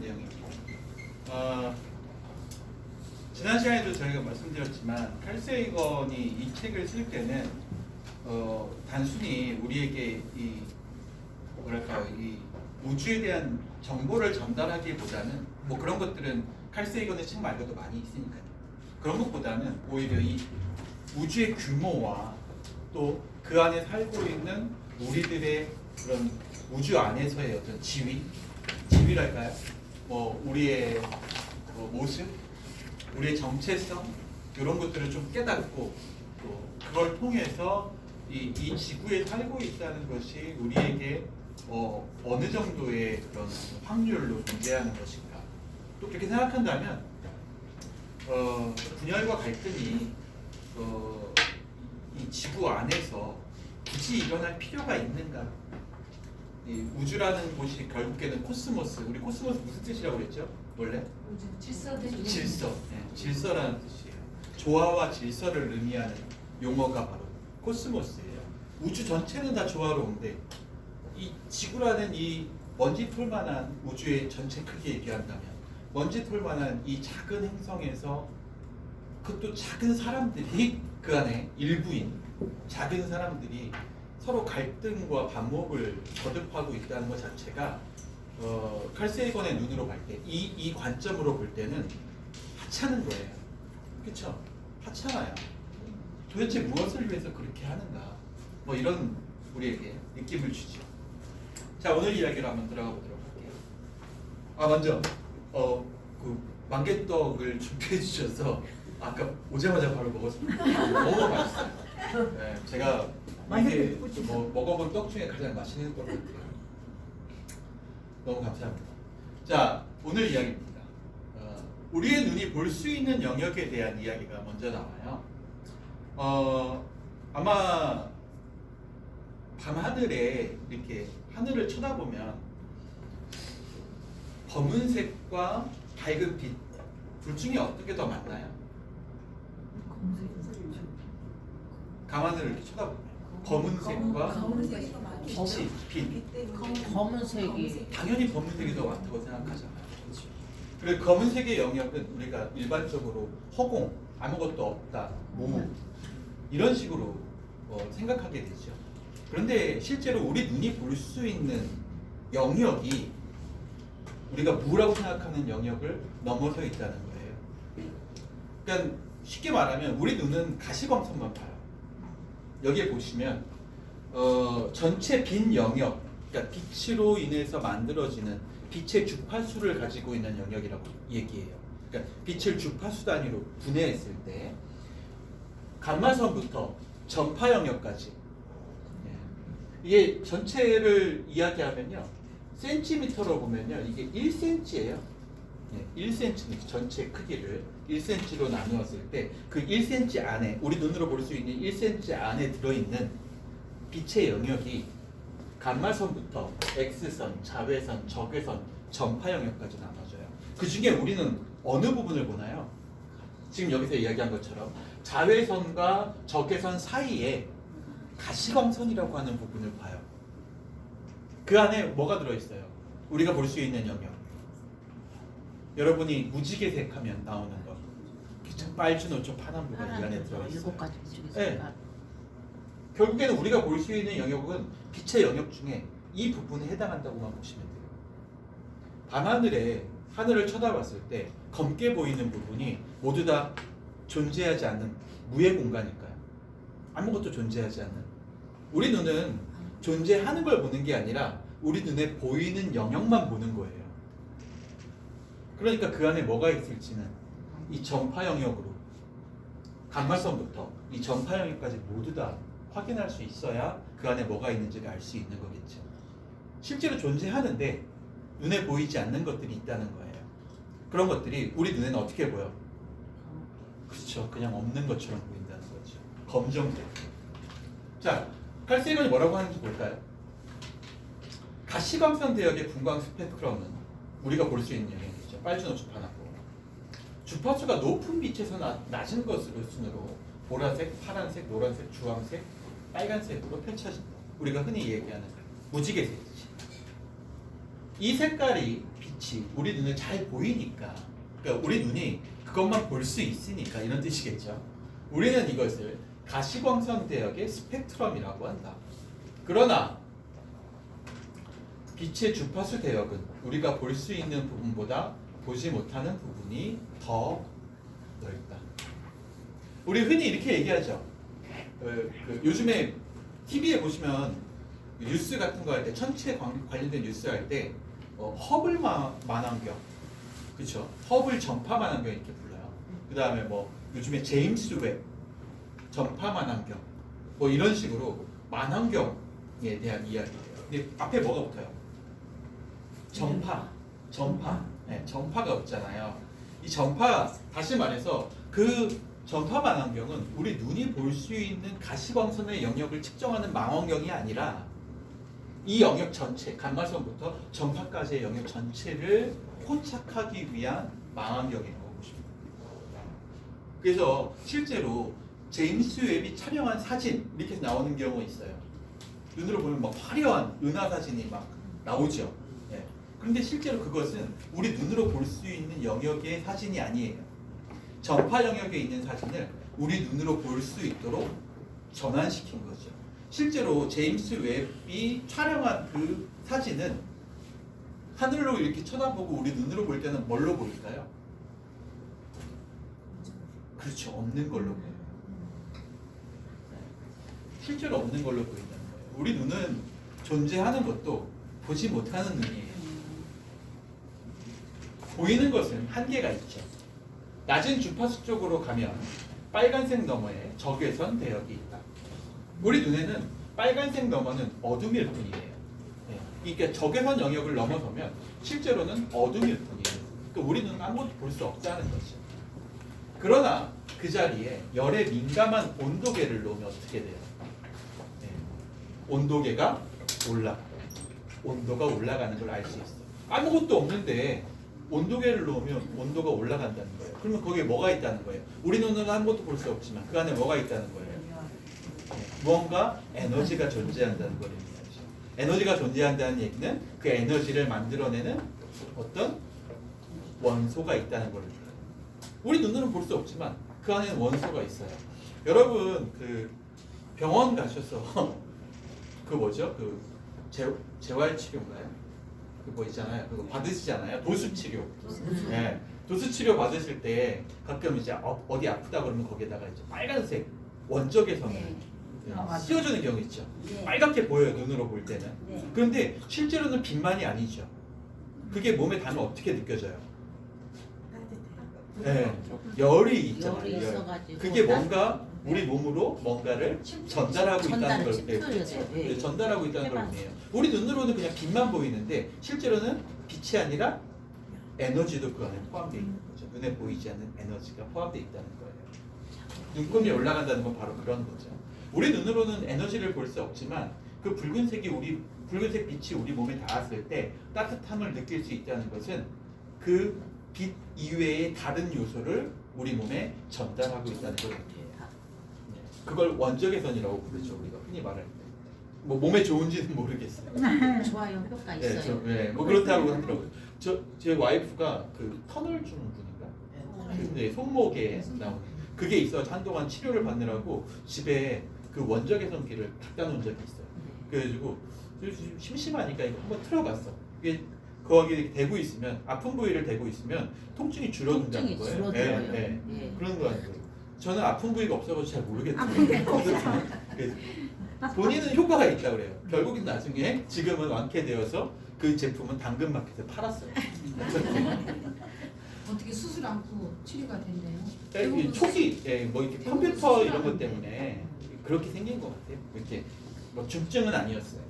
내용이고, 지난 시간에도 저희가 말씀드렸지만 칼 세이건이 이 책을 쓸 때는 단순히 우리에게 이 우주에 대한 정보를 전달하기보다는 뭐 그런 것들은 칼 세이건의 책 말고도 많이 있으니까요. 그런 것보다는 오히려 이 우주의 규모와 또 그 안에 살고 있는 우리들의 그런 우주 안에서의 어떤 지위랄까요? 뭐 우리의 모습, 우리의 정체성 이런 것들을 좀 깨닫고 또 그걸 통해서 이 지구에 살고 있다는 것이 우리에게 어느 정도의 그런 확률로 존재하는 것인가. 또 그렇게 생각한다면 분열과 갈등이 이 지구 안에서 굳이 일어날 필요가 있는가? 이 우주라는 곳이 결국에는 코스모스. 우리 코스모스 무슨 뜻이라고 그랬죠? 원래? 질서. 네, 질서라는 뜻이에요. 조화와 질서를 의미하는 용어가 바로 코스모스예요. 우주 전체는 다 조화로운데 이 지구라는 이 먼지털만한 우주의 전체 크기 얘기한다면 먼지털만한 이 작은 행성에서 그것도 작은 사람들이 그 안에 일부인 작은 사람들이 서로 갈등과 반목을 거듭하고 있다는 것 자체가 칼 세이건의 눈으로 볼 때 이 관점으로 볼 때는 하찮은 거예요. 그렇죠? 하찮아요. 도대체 무엇을 위해서 그렇게 하는가? 뭐 이런 우리에게 느낌을 주죠. 자, 오늘 이야기로 한번 들어가 보도록 할게요. 먼저 그 만개떡을 준비해 주셔서 아까 오자마자 바로 먹었습니다. 너무 맛있어요. 네, 제가 이게 먹어본 떡 중에 가장 맛있는 떡 같아요. 너무 감사합니다. 자, 오늘 이야기입니다. 우리의 눈이 볼 수 있는 영역에 대한 이야기가 먼저 나와요. 아마 밤하늘에 이렇게 하늘을 쳐다보면 검은색과 밝은 빛, 둘 중에 어떤 게 더 많나요? 밤하늘을 이렇게 쳐다보면 검은색과 빛. 검은색이 당연히 검은색이 더 많다고 생각하잖아요. 그렇죠? 그리고 검은색의 영역은 우리가 일반적으로 허공, 아무것도 없다, 무무 이런 식으로 생각하게 되죠. 그런데 실제로 우리 눈이 볼 수 있는 영역이 우리가 무라고 생각하는 영역을 넘어서 있다는 거예요. 그러니까 쉽게 말하면 우리 눈은 가시광선만 봐요. 여기에 보시면 전체 빈 영역, 그러니까 빛으로 인해서 만들어지는 빛의 주파수를 가지고 있는 영역이라고 얘기해요. 그러니까 빛을 주파수 단위로 분해했을 때 감마선부터 전파 영역까지 이게 전체를 이야기하면요, 센티미터로 보면요, 이게 1cm예요. 1cm 전체 크기를 1cm로 나누었을 때 그 1cm 안에 우리 눈으로 볼 수 있는 1cm 안에 들어있는 빛의 영역이 감마선부터 X선, 자외선, 적외선, 전파 영역까지 나눠져요. 그 중에 우리는 어느 부분을 보나요? 지금 여기서 이야기한 것처럼 자외선과 적외선 사이에 가시광선이라고 하는 부분을 봐요. 그 안에 뭐가 들어있어요? 우리가 볼 수 있는 영역. 여러분이 무지개색 하면 나오는 거. 빨주, 노초, 파란불가 이 안에 들어있어요. 네. 결국에는 우리가 볼 수 있는 영역은 빛의 영역 중에 이 부분에 해당한다고만 보시면 돼요. 밤하늘에 하늘을 쳐다봤을 때 검게 보이는 부분이 모두 다 존재하지 않는 무의 공간일까요? 아무것도 존재하지 않는. 우리 눈은 존재하는 걸 보는 게 아니라 우리 눈에 보이는 영역만 보는 거예요. 그러니까 그 안에 뭐가 있을지는 이 전파 영역으로 감마선부터 이 전파 영역까지 모두 다 확인할 수 있어야 그 안에 뭐가 있는지를 알 수 있는 거겠죠. 실제로 존재하는데 눈에 보이지 않는 것들이 있다는 거예요. 그런 것들이 우리 눈에는 어떻게 보여? 그렇죠. 그냥 없는 것처럼 보인다는 거죠. 검정색. 자, 칼 세이건이 뭐라고 하는지 볼까요? 가시광선 대역의 분광 스펙트럼은 우리가 볼 수 있는 영역이죠. 빨주노 주파나고 주파수가 높은 빛에서 낮은 것으로 순으로 보라색, 파란색, 노란색, 주황색, 빨간색으로 펼쳐진다. 우리가 흔히 얘기하는 무지개색이지. 이 색깔이 빛이 우리 눈에 잘 보이니까, 그러니까 우리 눈이 그것만 볼 수 있으니까 이런 뜻이겠죠. 우리는 이것을 가시광선 대역의 스펙트럼이라고 한다. 그러나 빛의 주파수 대역은 우리가 볼 수 있는 부분보다 보지 못하는 부분이 더 넓다. 우리 흔히 이렇게 얘기하죠. 요즘에 TV에 보시면 뉴스 같은 거 할 때, 천체 관련된 뉴스 할 때 허블 만환경, 그렇죠? 허블 전파 만환경 이렇게 불러요. 그 다음에 뭐 요즘에 제임스 웹 전파 만환경, 뭐 이런 식으로 만환경에 대한 이야기예요. 근데 앞에 뭐가 붙어요? 전파. 네, 전파가 없잖아요. 이 전파, 다시 말해서 그 전파 만환경은 우리 눈이 볼 수 있는 가시광선의 영역을 측정하는 망원경이 아니라 이 영역 전체, 감마선부터 전파까지의 영역 전체를 포착하기 위한 망원경이라고 보시면 됩니다. 그래서 실제로 제임스 웹이 촬영한 사진 이렇게 나오는 경우가 있어요. 눈으로 보면 막 화려한 은하 사진이 막 나오죠. 네. 그런데 실제로 그것은 우리 눈으로 볼 수 있는 영역의 사진이 아니에요. 전파 영역에 있는 사진을 우리 눈으로 볼 수 있도록 전환시킨 거죠. 실제로 제임스 웹이 촬영한 그 사진은 하늘로 이렇게 쳐다보고 우리 눈으로 볼 때는 뭘로 보일까요? 그렇죠. 없는 걸로 보여요. 실제로 없는 걸로 보인다는 거예요. 우리 눈은 존재하는 것도 보지 못하는 눈이에요. 보이는 것은 한계가 있죠. 낮은 주파수 쪽으로 가면 빨간색 너머에 적외선 대역이 있다. 우리 눈에는 빨간색 너머는 어둠일 뿐이에요. 그러니까 적외선 영역을 넘어서면 실제로는 어둠일 뿐이에요. 그러니까 우리 눈은 아무것도 볼 수 없다는 거죠. 그러나 그 자리에 열에 민감한 온도계를 놓으면 어떻게 돼요? 온도계가 온도가 올라가는 걸 알 수 있어요. 아무것도 없는데 온도계를 놓으면 온도가 올라간다는 거예요. 그러면 거기에 뭐가 있다는 거예요? 우리 눈으로는 아무것도 볼 수 없지만 그 안에 뭐가 있다는 거예요? 무언가 에너지가 존재한다는 걸 의미하죠. 에너지가 존재한다는 얘기는 그 에너지를 만들어내는 어떤 원소가 있다는 걸 의미해요. 우리 눈으로는 볼 수 없지만 그 안에는 원소가 있어요. 여러분 그 병원 가셔서 그 뭐죠? 그 재활 치료인가요? 그 뭐 있잖아요. 그거 받으시잖아요. 도수 치료. 네. 도수 치료 받으실 때 가끔 이제 어디 아프다 그러면 거기에다가 이제 빨간색 원적외선을 씌워주는 경우 있죠. 네. 빨갛게 보여요. 눈으로 볼 때는. 네. 그런데 실제로는 빛만이 아니죠. 그게 몸에 닿으면 어떻게 느껴져요? 네. 열이 있잖아요. 열이 열. 있어가지고 그게 뭔가 우리 몸으로 뭔가를 전달하고 있다는 걸 네. 전달하고 있다는 걸 의미해요. 우리 눈으로는 그냥 빛만 보이는데 실제로는 빛이 아니라 에너지도 그 안에 포함되어 있는 거죠. 눈에 보이지 않는 에너지가 포함되어 있다는 거예요. 눈금이 올라간다는 건 바로 그런 거죠. 우리 눈으로는 에너지를 볼 수 없지만 그 붉은색 빛이 우리 몸에 닿았을 때 따뜻함을 느낄 수 있다는 것은 그 빛 이외의 다른 요소를 우리 몸에 전달하고 있다는 걸 의미해요. 그걸 원적외선이라고 부르죠. 우리가 흔히 말할 때. 뭐 몸에 좋은지는 모르겠어요. 좋아요. 효과 있어요. 뭐 그렇다고 하더라고요. 제 와이프가 그 터널 주는 분인가? 근데 손목에 나오는 그게 있어서 한동안 치료를 받느라고 집에 그 원적외선기를 갖다 놓은 적이 있어요. 그래가지고 심심하니까 이거 한번 틀어봤어. 이게 거기 대고 있으면 아픈 부위를 대고 있으면 통증이 줄어든다는 거예요. 줄어들어요. 네. 그런 거예요. 저는 아픈 부위가 없어서 잘 모르겠더라고요. 본인은 효과가 있다고 그래요. 결국엔 나중에 지금은 완쾌되어서 그 제품은 당근마켓에 팔았어요. 어떻게 수술 않고 치료가 된대요? 초기 뭐 이렇게 컴퓨터 이런 것 때문에 그렇게 생긴 것 같아요. 이렇게 뭐 중증은 아니었어요.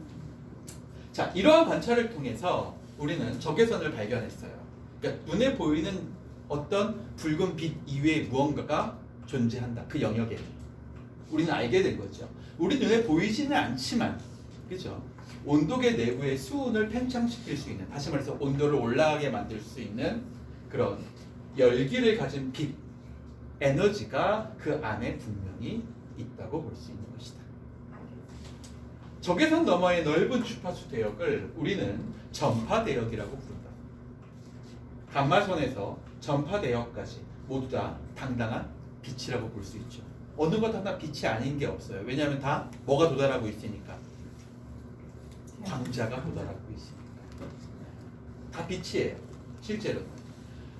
자, 이러한 관찰을 통해서 우리는 적외선을 발견했어요. 그러니까 눈에 보이는 어떤 붉은 빛 이외의 무언가가 존재한다. 그 영역에 우리는 알게 된 거죠. 우리 눈에 보이지는 않지만, 그렇죠? 온도계 내부의 수온을 팽창시킬 수 있는, 다시 말해서 온도를 올라가게 만들 수 있는 그런 열기를 가진 빛, 에너지가 그 안에 분명히 있다고 볼 수 있는 것이다. 적외선 너머의 넓은 주파수 대역을 우리는 전파 대역이라고 부른다. 감마선에서 전파 대역까지 모두 다 당당한 빛이라고 볼 수 있죠. 어느 것 하나 빛이 아닌 게 없어요. 왜냐하면 다 뭐가 도달하고 있으니까. 광자가 도달하고 있으니까. 다 빛이에요. 실제로.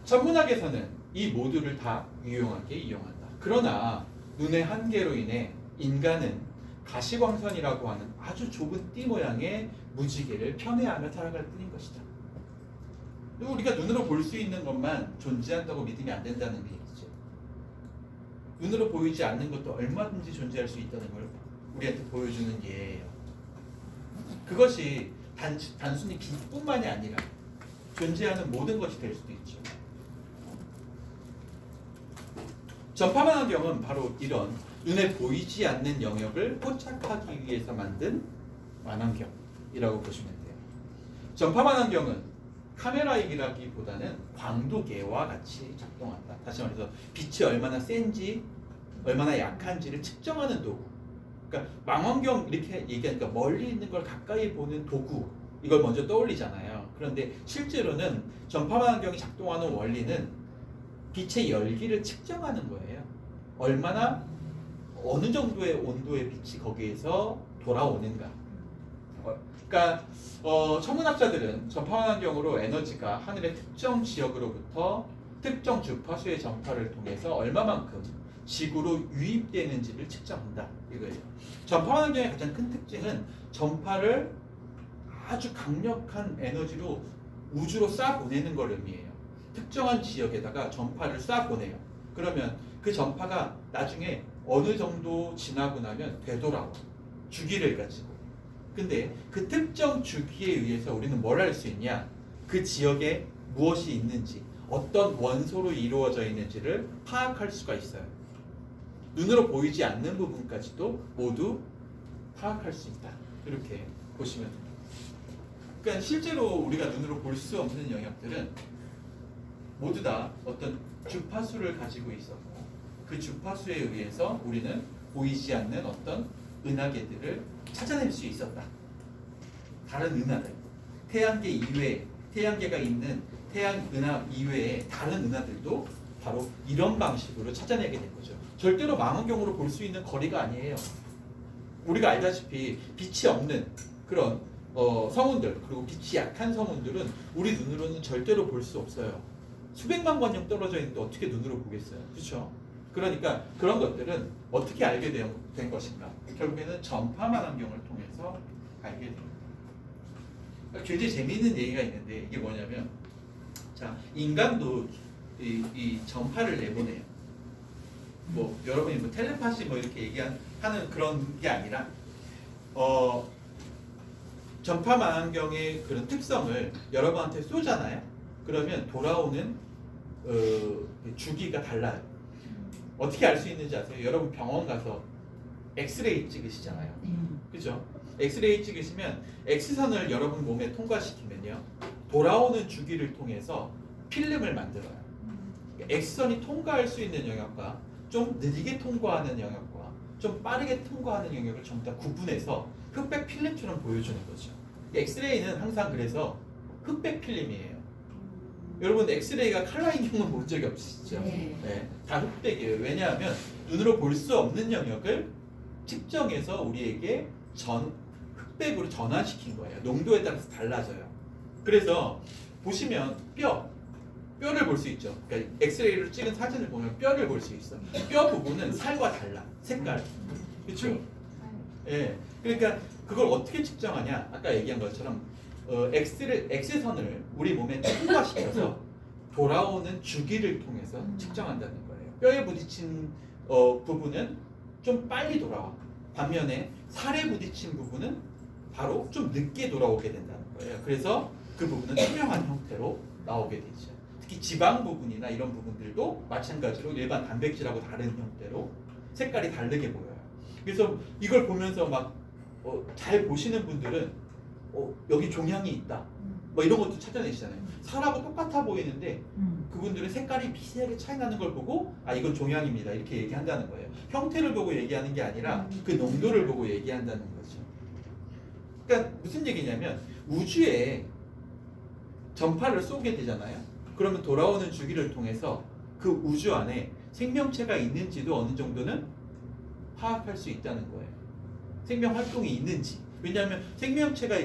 천문학에서는 이 모두를 다 유용하게 이용한다. 그러나 눈의 한계로 인해 인간은 가시광선이라고 하는 아주 좁은 띠 모양의 무지개를 편애하며 살아갈 뿐인 것이다. 우리가 눈으로 볼 수 있는 것만 존재한다고 믿으면 안 된다는 얘기죠. 눈으로 보이지 않는 것도 얼마든지 존재할 수 있다는 걸 우리한테 보여주는 예예요. 그것이 단순히 빛뿐만이 아니라 존재하는 모든 것이 될 수도 있죠. 전파망원경은 바로 이런 눈에 보이지 않는 영역을 포착하기 위해서 만든 망원경이라고 보시면 돼요. 전파망원경은 카메라이기라기보다는 광도계와 같이 작동한다. 다시 말해서 빛이 얼마나 센지 얼마나 약한지를 측정하는 도구. 그러니까 망원경 이렇게 얘기하니까 멀리 있는 걸 가까이 보는 도구 이걸 먼저 떠올리잖아요. 그런데 실제로는 전파망원경이 작동하는 원리는 빛의 열기를 측정하는 거예요. 얼마나 어느 정도의 온도의 빛이 거기에서 돌아오는가. 그러니까 천문학자들은 전파망원경으로 에너지가 하늘의 특정 지역으로부터 특정 주파수의 전파를 통해서 얼마만큼 지구로 유입되는지를 측정한다 이거예요. 전파망원경의 가장 큰 특징은 전파를 아주 강력한 에너지로 우주로 쏴 보내는 걸 의미해요. 특정한 지역에다가 전파를 쏴 보내요. 그러면 그 전파가 나중에 어느 정도 지나고 나면 되돌아와. 주기를 가지고. 근데 그 특정 주기에 의해서 우리는 뭘 할 수 있냐? 그 지역에 무엇이 있는지, 어떤 원소로 이루어져 있는지를 파악할 수가 있어요. 눈으로 보이지 않는 부분까지도 모두 파악할 수 있다. 이렇게 보시면 됩니다. 그러니까 실제로 우리가 눈으로 볼 수 없는 영역들은 모두 다 어떤 주파수를 가지고 있었고 그 주파수에 의해서 우리는 보이지 않는 어떤 은하계들을 찾아낼 수 있었다. 다른 은하들, 태양계 이외에 태양계가 있는 태양 은하 이외에 다른 은하들도 바로 이런 방식으로 찾아내게 된 거죠. 절대로 망원경으로 볼 수 있는 거리가 아니에요. 우리가 알다시피 빛이 없는 그런 성운들 그리고 빛이 약한 성운들은 우리 눈으로는 절대로 볼 수 없어요. 수백만 광년 떨어져 있는데 어떻게 눈으로 보겠어요? 그렇죠? 그러니까 그런 것들은 어떻게 알게 된 것인가? 결국에는 전파망원경을 통해서 알게 됩니다. 굉장히 재미있는 얘기가 있는데 이게 뭐냐면 자 인간도 이 전파를 내보내요. 뭐 여러분이 뭐 텔레파시 뭐 이렇게 하는 그런 게 아니라 전파망원경의 그런 특성을 여러분한테 쏘잖아요. 그러면 돌아오는 주기가 달라요. 어떻게 알 수 있는지 아세요? 여러분 병원 가서 엑스레이 찍으시잖아요. 그죠? 엑스레이 찍으시면 X선을 여러분 몸에 통과시키면요. 돌아오는 주기를 통해서 필름을 만들어요. X선이 통과할 수 있는 영역과 좀 느리게 통과하는 영역과 좀 빠르게 통과하는 영역을 전부 다 구분해서 흑백 필름처럼 보여주는 거죠. 엑스레이는 항상 그래서 흑백 필름이에요. 여러분 엑스레이가 컬러인 경우는 본 적이 없으시죠? 네, 다 흑백이에요. 왜냐하면 눈으로 볼 수 없는 영역을 측정해서 우리에게 흑백으로 전환시킨 거예요. 농도에 따라서 달라져요. 그래서 보시면 뼈를 볼 수 있죠. 그러니까 엑스레이로 찍은 사진을 보면 뼈를 볼 수 있어. 뼈 부분은 살과 달라. 색깔. 그렇죠? 예. 그러니까 그걸 어떻게 측정하냐? 아까 얘기한 것처럼 X선을 우리 몸에 통과시켜서 돌아오는 주기를 통해서 측정한다는 거예요. 뼈에 부딪힌 부분은 좀 빨리 돌아와. 반면에 살에 부딪힌 부분은 바로 좀 늦게 돌아오게 된다는 거예요. 그래서 그 부분은 투명한 형태로 나오게 되죠. 특히 지방 부분이나 이런 부분들도 마찬가지로 일반 단백질하고 다른 형태로 색깔이 다르게 보여요. 그래서 이걸 보면서 막 잘 보시는 분들은 여기 종양이 있다. 뭐 이런 것도 찾아내시잖아요. 살하고 똑같아 보이는데 그분들은 색깔이 미세하게 차이 나는 걸 보고 이건 종양입니다. 이렇게 얘기한다는 거예요. 형태를 보고 얘기하는 게 아니라 그 농도를 보고 얘기한다는 거죠. 그러니까 무슨 얘기냐면 우주에 전파를 쏘게 되잖아요. 그러면 돌아오는 주기를 통해서 그 우주 안에 생명체가 있는지도 어느 정도는 파악할 수 있다는 거예요. 생명 활동이 있는지. 왜냐하면 생명체가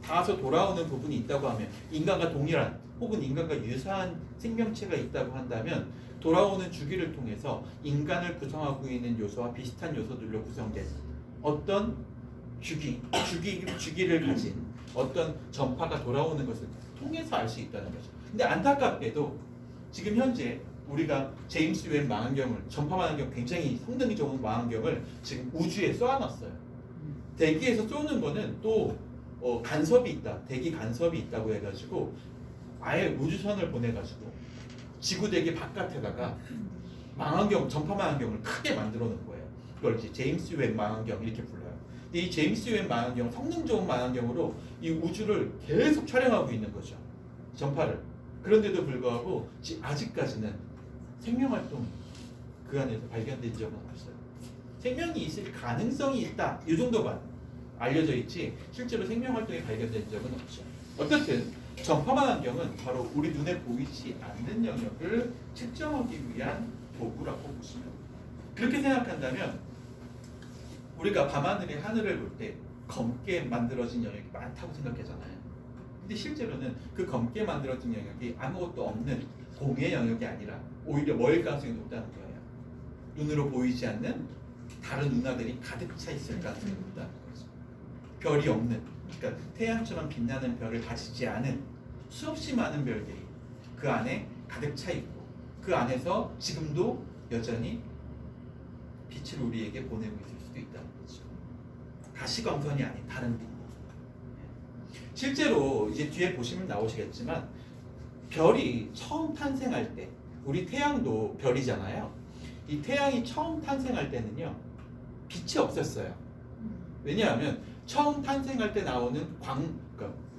닿아서 돌아오는 부분이 있다고 하면 인간과 동일한 혹은 인간과 유사한 생명체가 있다고 한다면 돌아오는 주기를 통해서 인간을 구성하고 있는 요소와 비슷한 요소들로 구성된 어떤 주기를 가진 어떤 전파가 돌아오는 것을 통해서 알 수 있다는 거죠. 근데 안타깝게도 지금 현재 우리가 제임스 웹 망원경을 전파 망원경 굉장히 성능이 좋은 망원경을 지금 우주에 쏘아놨어요. 대기에서 쏘는 거는 또 간섭이 있다, 대기 간섭이 있다고 해가지고 아예 우주선을 보내가지고 지구 대기 바깥에다가 망원경, 전파 망원경을 크게 만들어 놓은 거예요. 그걸 이제 제임스 웹 망원경 이렇게 불러요. 근데 이 제임스 웹 망원경, 성능 좋은 망원경으로 이 우주를 계속 촬영하고 있는 거죠. 전파를. 그런데도 불구하고 아직까지는 생명 활동이 그 안에서 발견된 적은 없어요. 생명이 있을 가능성이 있다, 이 정도만 알려져 있지 실제로 생명 활동이 발견된 적은 없죠. 어쨌든 전파 망원경은 바로 우리 눈에 보이지 않는 영역을 측정하기 위한 도구라고 보시면 됩니다. 그렇게 생각한다면 우리가 밤하늘의 하늘을 볼 때 검게 만들어진 영역이 많다고 생각하잖아요. 근데 실제로는 그 검게 만들어진 영역이 아무것도 없는 공의 영역이 아니라 오히려 멀 가능성이 높다는 거예요. 눈으로 보이지 않는 다른 은하들이 가득 차 있을 가능성이 높다는 거죠. 별이 없는, 그러니까 태양처럼 빛나는 별을 가지지 않은 수없이 많은 별들이 그 안에 가득 차 있고 그 안에서 지금도 여전히 빛을 우리에게 보내고 있을 수도 있다는 거죠. 가시광선이 아닌 다른 빛. 실제로 이제 뒤에 보시면 나오시겠지만 별이 처음 탄생할 때 우리 태양도 별이잖아요. 이 태양이 처음 탄생할 때는요 빛이 없었어요. 왜냐하면 처음 탄생할 때 나오는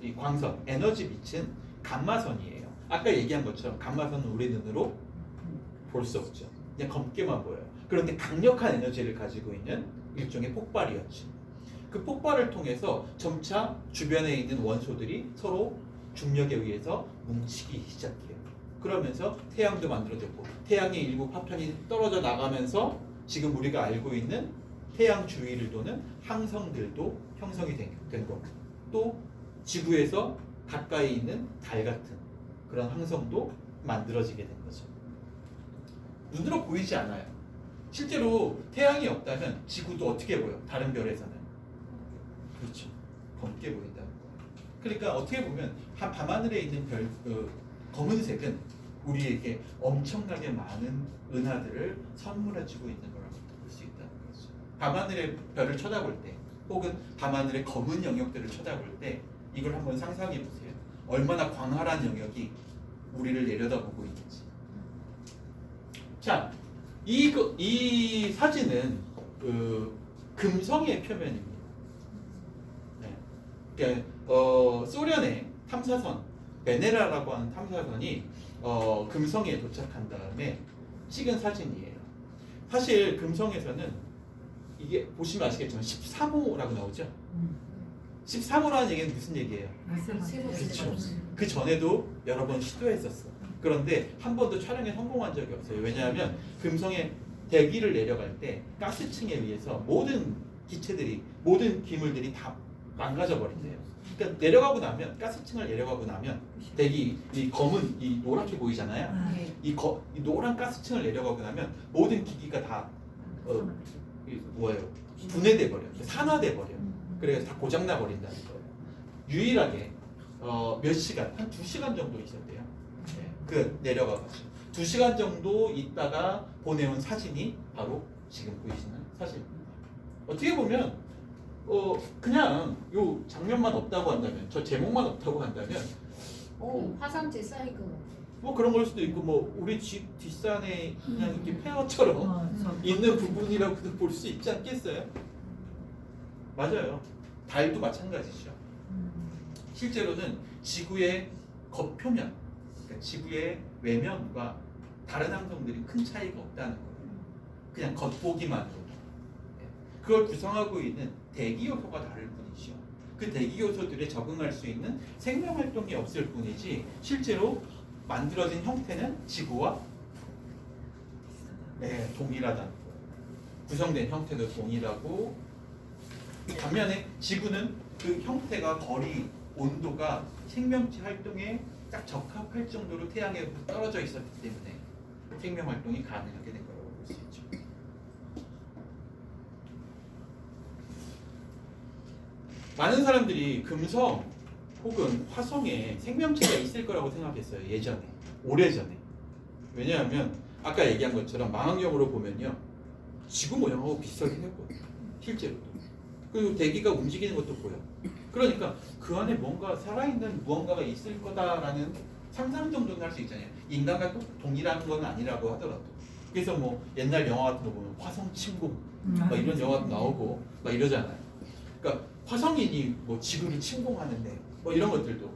이 광선, 에너지 빛은 감마선이에요. 아까 얘기한 것처럼 감마선은 우리 눈으로 볼 수 없죠. 그냥 검게만 보여요. 그런데 강력한 에너지를 가지고 있는 일종의 폭발이었죠. 그 폭발을 통해서 점차 주변에 있는 원소들이 서로 중력에 의해서 뭉치기 시작해요. 그러면서 태양도 만들어졌고 태양의 일부 파편이 떨어져 나가면서 지금 우리가 알고 있는 태양 주위를 도는 항성들도 형성이 된 거고 또 지구에서 가까이 있는 달 같은 그런 항성도 만들어지게 된 거죠. 눈으로 보이지 않아요. 실제로 태양이 없다면 지구도 어떻게 보여? 다른 별에서는. 그렇죠. 검게 보인다는 거예요. 그러니까 어떻게 보면 밤하늘에 있는 별, 검은색은 우리에게 엄청나게 많은 은하들을 선물해주고 있는 거라고 볼 수 있다는 거죠. 밤하늘의 별을 쳐다볼 때 혹은 밤하늘의 검은 영역들을 쳐다볼 때 이걸 한번 상상해 보세요. 얼마나 광활한 영역이 우리를 내려다보고 있는지. 자, 이 사진은 금성의 표면입니다. 네. 그러니까 소련의 탐사선 베네라라고 하는 탐사선이 금성에 도착한 다음에 찍은 사진이에요. 사실 금성에서는 이게 보시면 아시겠지만 13호라고 나오죠. 13호라는 얘기는 무슨 얘기예요? 그렇죠. 그 전에도 여러 번 시도했었어. 그런데 한 번도 촬영에 성공한 적이 없어요. 왜냐하면 금성에 대기를 내려갈 때 가스층에 의해서 모든 기체들이, 모든 기물들이 다 망가져 버린대요. 그러니까 내려가고 나면, 가스층을 내려가고 나면 대기, 이 검은, 이 노랗게 보이잖아요. 이 노란 가스층을 내려가고 나면 모든 기기가 다 분해돼 버려요. 산화돼 버려요. 그래서 다 고장나 버린다는 거예요. 유일하게 몇 시간, 한 2시간 정도 있었대요. 네, 그 내려가가지고 2시간 정도 있다가 보내온 사진이 바로 지금 보이시는 사진입니다. 어떻게 보면 그냥 요 장면만 없다고 한다면, 저 제목만 없다고 한다면 화산재 쌓인 거. 뭐 그런 걸 수도 있고, 뭐 우리 집 뒷산에 그냥 이렇게 폐허처럼 있는 부분이라고도 볼 수 있지 않겠어요? 맞아요. 달도 마찬가지죠. 실제로는 지구의 겉표면, 그러니까 지구의 외면과 다른 항성들이 큰 차이가 없다는 거예요. 그냥 겉보기만으로. 그걸 구성하고 있는 대기 요소가 다를 뿐이죠. 그 대기 요소들에 적응할 수 있는 생명 활동이 없을 뿐이지 실제로 만들어진 형태는 지구와 네, 동일하다는 거예요. 구성된 형태도 동일하고 반면에 지구는 그 형태가 거리, 온도가 생명체 활동에 딱 적합할 정도로 태양에부터 떨어져 있었기 때문에 생명 활동이 가능하게 된 거라고 볼 수 있죠. 많은 사람들이 금성 혹은 화성에 생명체가 있을 거라고 생각했어요. 예전에, 오래전에. 왜냐하면 아까 얘기한 것처럼 망원경으로 보면요, 지구 모양하고 비슷하게 생겼거든요. 실제로도. 그리고 대기가 움직이는 것도 보여. 그러니까 그 안에 뭔가 살아있는 무언가가 있을 거다라는 상상 정도는 할 수 있잖아요. 인간과 꼭 동일한 건 아니라고 하더라도. 그래서 뭐 옛날 영화 같은 거 보면 화성 침공 막 이런 영화도 나오고 막 이러잖아요. 그러니까 화성인이 뭐 지구를 침공하는데 뭐 이런 것들도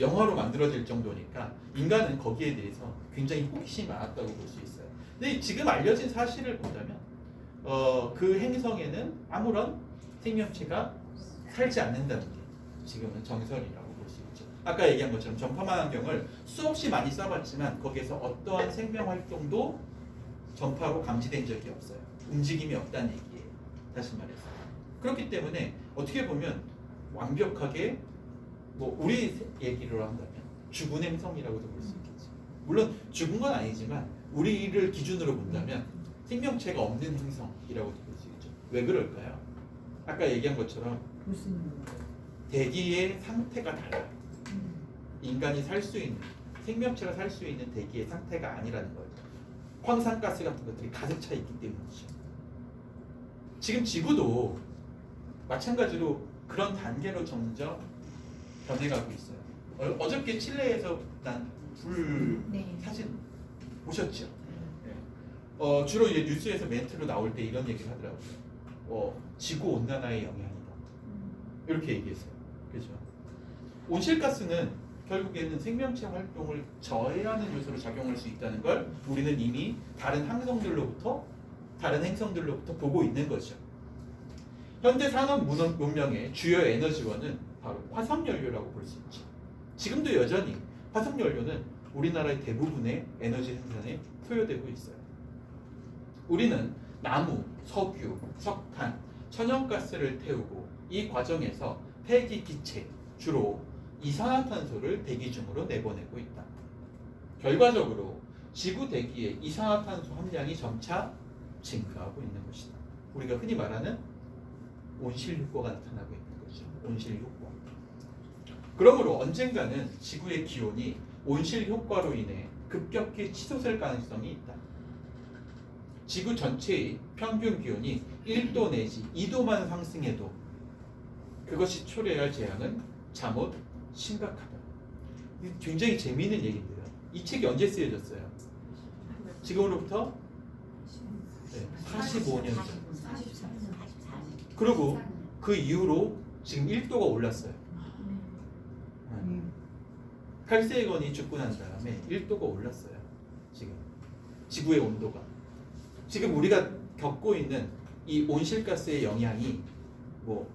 영화로 만들어질 정도니까 인간은 거기에 대해서 굉장히 호기심이 많았다고 볼 수 있어요. 근데 지금 알려진 사실을 본다면 그 행성에는 아무런 생명체가 살지 않는다는 게 지금은 정설이라고 볼 수 있죠. 아까 얘기한 것처럼 전파망원경을 수없이 많이 써봤지만 거기에서 어떠한 생명 활동도 전파로 감지된 적이 없어요. 움직임이 없다는 얘기예요. 다시 말해서. 그렇기 때문에 어떻게 보면 완벽하게 뭐 우리 얘기로 한다면 죽은 행성이라고도 볼 수 있겠죠. 물론 죽은 건 아니지만 우리를 기준으로 본다면 생명체가 없는 행성이라고도 볼 수 있죠. 왜 그럴까요? 아까 얘기한 것처럼 대기의 상태가 달라요. 인간이 살 수 있는, 생명체가 살 수 있는 대기의 상태가 아니라는 거죠. 황산가스 같은 것들이 가득 차 있기 때문이죠. 지금 지구도 마찬가지로 그런 단계로 점점 변해가고 있어요. 어저께 칠레에서 난 불 네. 사진 보셨죠? 네. 주로 이제 뉴스에서 멘트로 나올 때 이런 얘기를 하더라고요. 지구 온난화의 영향이다. 이렇게 얘기했어요. 그죠? 온실가스는 결국에는 생명체 활동을 저해하는 요소로 작용할 수 있다는 걸 우리는 이미 다른 행성들로부터 보고 있는 거죠. 현대 산업 문명의 주요 에너지원은 바로 화석연료라고 볼 수 있죠. 지금도 여전히 화석연료는 우리나라의 대부분의 에너지 생산에 소요되고 있어요. 우리는 나무, 석유, 석탄, 천연가스를 태우고 이 과정에서 폐기 기체, 주로 이산화탄소를 대기 중으로 내보내고 있다. 결과적으로 지구 대기의 이산화탄소 함량이 점차 증가하고 있는 것이다. 우리가 흔히 말하는 온실효과가 나타나고 있는 거죠. 온실효과. 그러므로 언젠가는 지구의 기온이 온실효과로 인해 급격히 치솟을 가능성이 있다. 지구 전체의 평균 기온이 1도 내지 2도만 상승해도 그것이 초래할 재앙은 잠옷 심각하다. 굉장히 재미있는 얘기인데요. 이 책이 언제 쓰여졌어요? 지금으로부터 45년 전. 그리고 그 이후로 지금 1도가 올랐어요. 칼세이건이 죽고 난 다음에 1도가 올랐어요. 지금 지구의 온도가. 지금 우리가 겪고 있는 이 온실가스의 영향이 뭐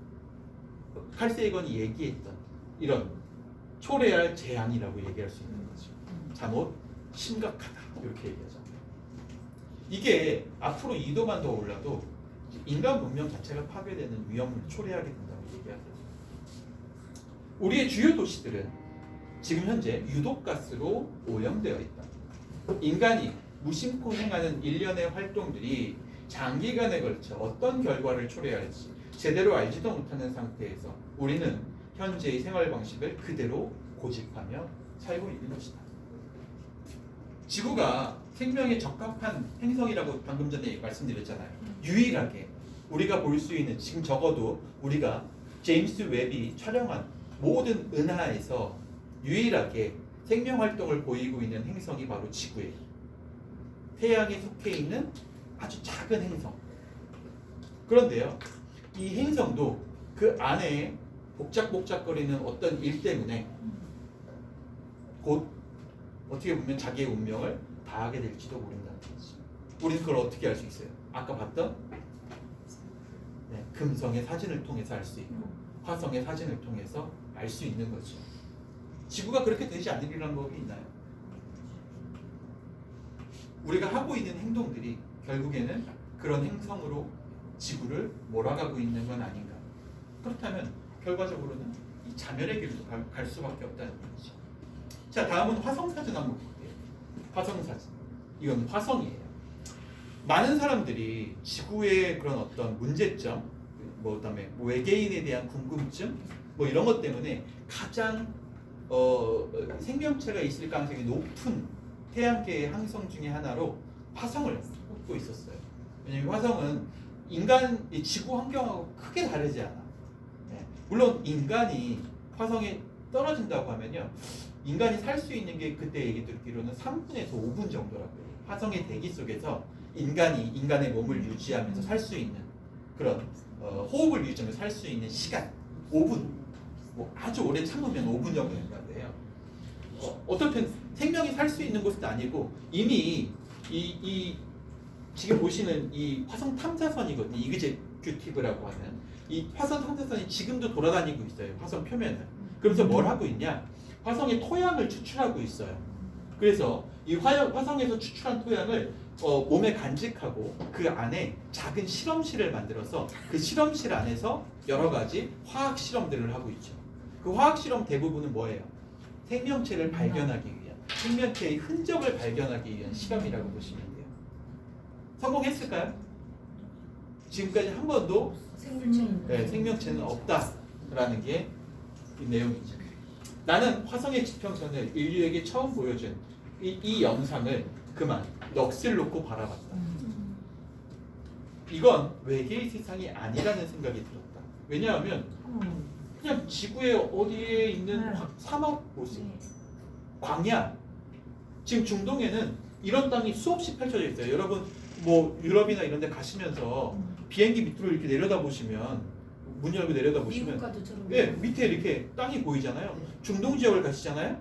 칼세이건이 얘기했던 이런 초래할 재앙이라고 얘기할 수 있는 거죠. 잠옷 심각하다 이렇게 얘기하죠. 이게 앞으로 2도만 더 올라도 인간 문명 자체가 파괴되는 위험을 초래하게 된다고 얘기하죠. 우리의 주요 도시들은 지금 현재 유독가스로 오염되어 있다. 인간이 무심코 행하는 일련의 활동들이 장기간에 걸쳐 어떤 결과를 초래할지 제대로 알지도 못하는 상태에서 우리는 현재의 생활 방식을 그대로 고집하며 살고 있는 것이다. 지구가 생명에 적합한 행성이라고 방금 전에 말씀드렸잖아요. 유일하게 우리가 볼 수 있는, 지금 적어도 우리가 제임스 웹이 촬영한 모든 은하에서 유일하게 생명 활동을 보이고 있는 행성이 바로 지구예요. 태양에 속해 있는 아주 작은 행성. 그런데요, 이 행성도 그 안에 복작복작거리는 어떤 일 때문에 곧 어떻게 보면 자기의 운명을 다하게 될지도 모른다는 거죠. 우리는 그걸 어떻게 알 수 있어요? 아까 봤던 금성의 사진을 통해서 알 수 있고 화성의 사진을 통해서 알 수 있는 거죠. 지구가 그렇게 되지 않으리라는 법이 있나요? 우리가 하고 있는 행동들이 결국에는 그런 행성으로 지구를 몰아가고 있는 건 아닌가. 그렇다면 결과적으로는 이 자멸의 길로 갈 수밖에 없다는 거죠. 자, 다음은 화성 사진 한번 볼게요. 화성 사진. 이건 화성이에요. 많은 사람들이 지구의 그런 어떤 문제점, 그다음에 외계인에 대한 궁금증, 이런 것 때문에 가장 생명체가 있을 가능성이 높은 태양계의 항성 중에 하나로 화성을 꼽고 있었어요. 왜냐하면 화성은 이 지구 환경하고 크게 다르지 않아. 물론 인간이 화성에 떨어진다고 하면요, 인간이 살 수 있는 게 그때 얘기 듣기로는 3분에서 5분 정도라고요. 화성의 대기 속에서 인간의 몸을 유지하면서 살 수 있는 그런 호흡을 유지하면서 살 수 있는 시간 5분, 아주 오래 참으면 5분 정도 된다는데요. 어떻든 생명이 살 수 있는 곳은 아니고 이미 이 지금 보시는 이 화성 탐사선이거든요. 이그제큐티브라고 하는 이 화성 탐사선이 지금도 돌아다니고 있어요. 화성 표면을. 그러면서 뭘 하고 있냐? 화성의 토양을 추출하고 있어요. 그래서 이 화성에서 추출한 토양을 몸에 간직하고 그 안에 작은 실험실을 만들어서 그 실험실 안에서 여러 가지 화학 실험들을 하고 있죠. 그 화학 실험 대부분은 뭐예요? 생명체를 발견하기 위한, 생명체의 흔적을 발견하기 위한 실험이라고 보시면 돼요. 성공했을까요? 지금까지 한 번도 생명체는 없다라는 게 이 내용이죠. 나는 화성의 지평선을 인류에게 처음 보여준 이 영상을 그만 넋을 놓고 바라봤다. 이건 외계의 세상이 아니라는 생각이 들었다. 왜냐하면 그냥 지구의 어디에 있는 사막 모습, 광야. 지금 중동에는 이런 땅이 수없이 펼쳐져 있어요. 여러분 유럽이나 이런 데 가시면서 비행기 밑으로 이렇게 내려다보시면, 문 열고 내려다보시면 밑에 이렇게 땅이 보이잖아요. 중동 지역을 가시잖아요.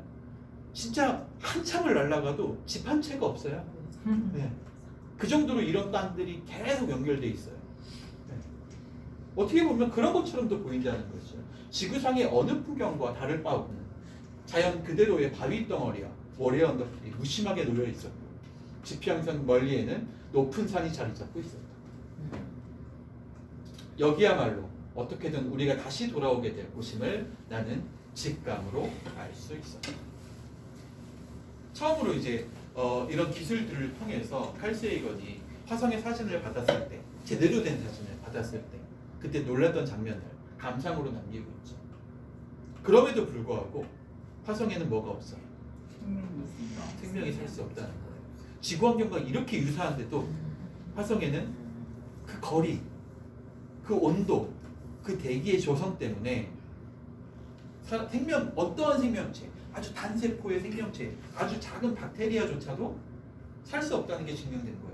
진짜 한참을 날아가도 집 한 채가 없어요. 그 정도로 이런 땅들이 계속 연결돼 있어요. 어떻게 보면 그런 것처럼도 보인다는 거죠. 지구상의 어느 풍경과 다를 바 없는 자연 그대로의 바위 덩어리와 모래 언덕들이 무심하게 놓여 있었고, 지평선 멀리에는 높은 산이 자리 잡고 있었다. 여기야말로 어떻게든 우리가 다시 돌아오게 될 곳임을 나는 직감으로 알 수 있었다. 처음으로 이제 이런 기술들을 통해서 칼 세이건이 화성의 사진을 받았을 때, 제대로 된 사진을 받았을 때 그때 놀랐던 장면을 감상으로 남기고 있죠. 그럼에도 불구하고 화성에는 뭐가 없어요? 생명이 살 수 없다는 거예요. 지구 환경과 이렇게 유사한데도 화성에는 그 거리, 그 온도, 그 대기의 조성 때문에 어떠한 생명체, 아주 단세포의 생명체, 아주 작은 박테리아조차도 살 수 없다는 게 증명된 거예요.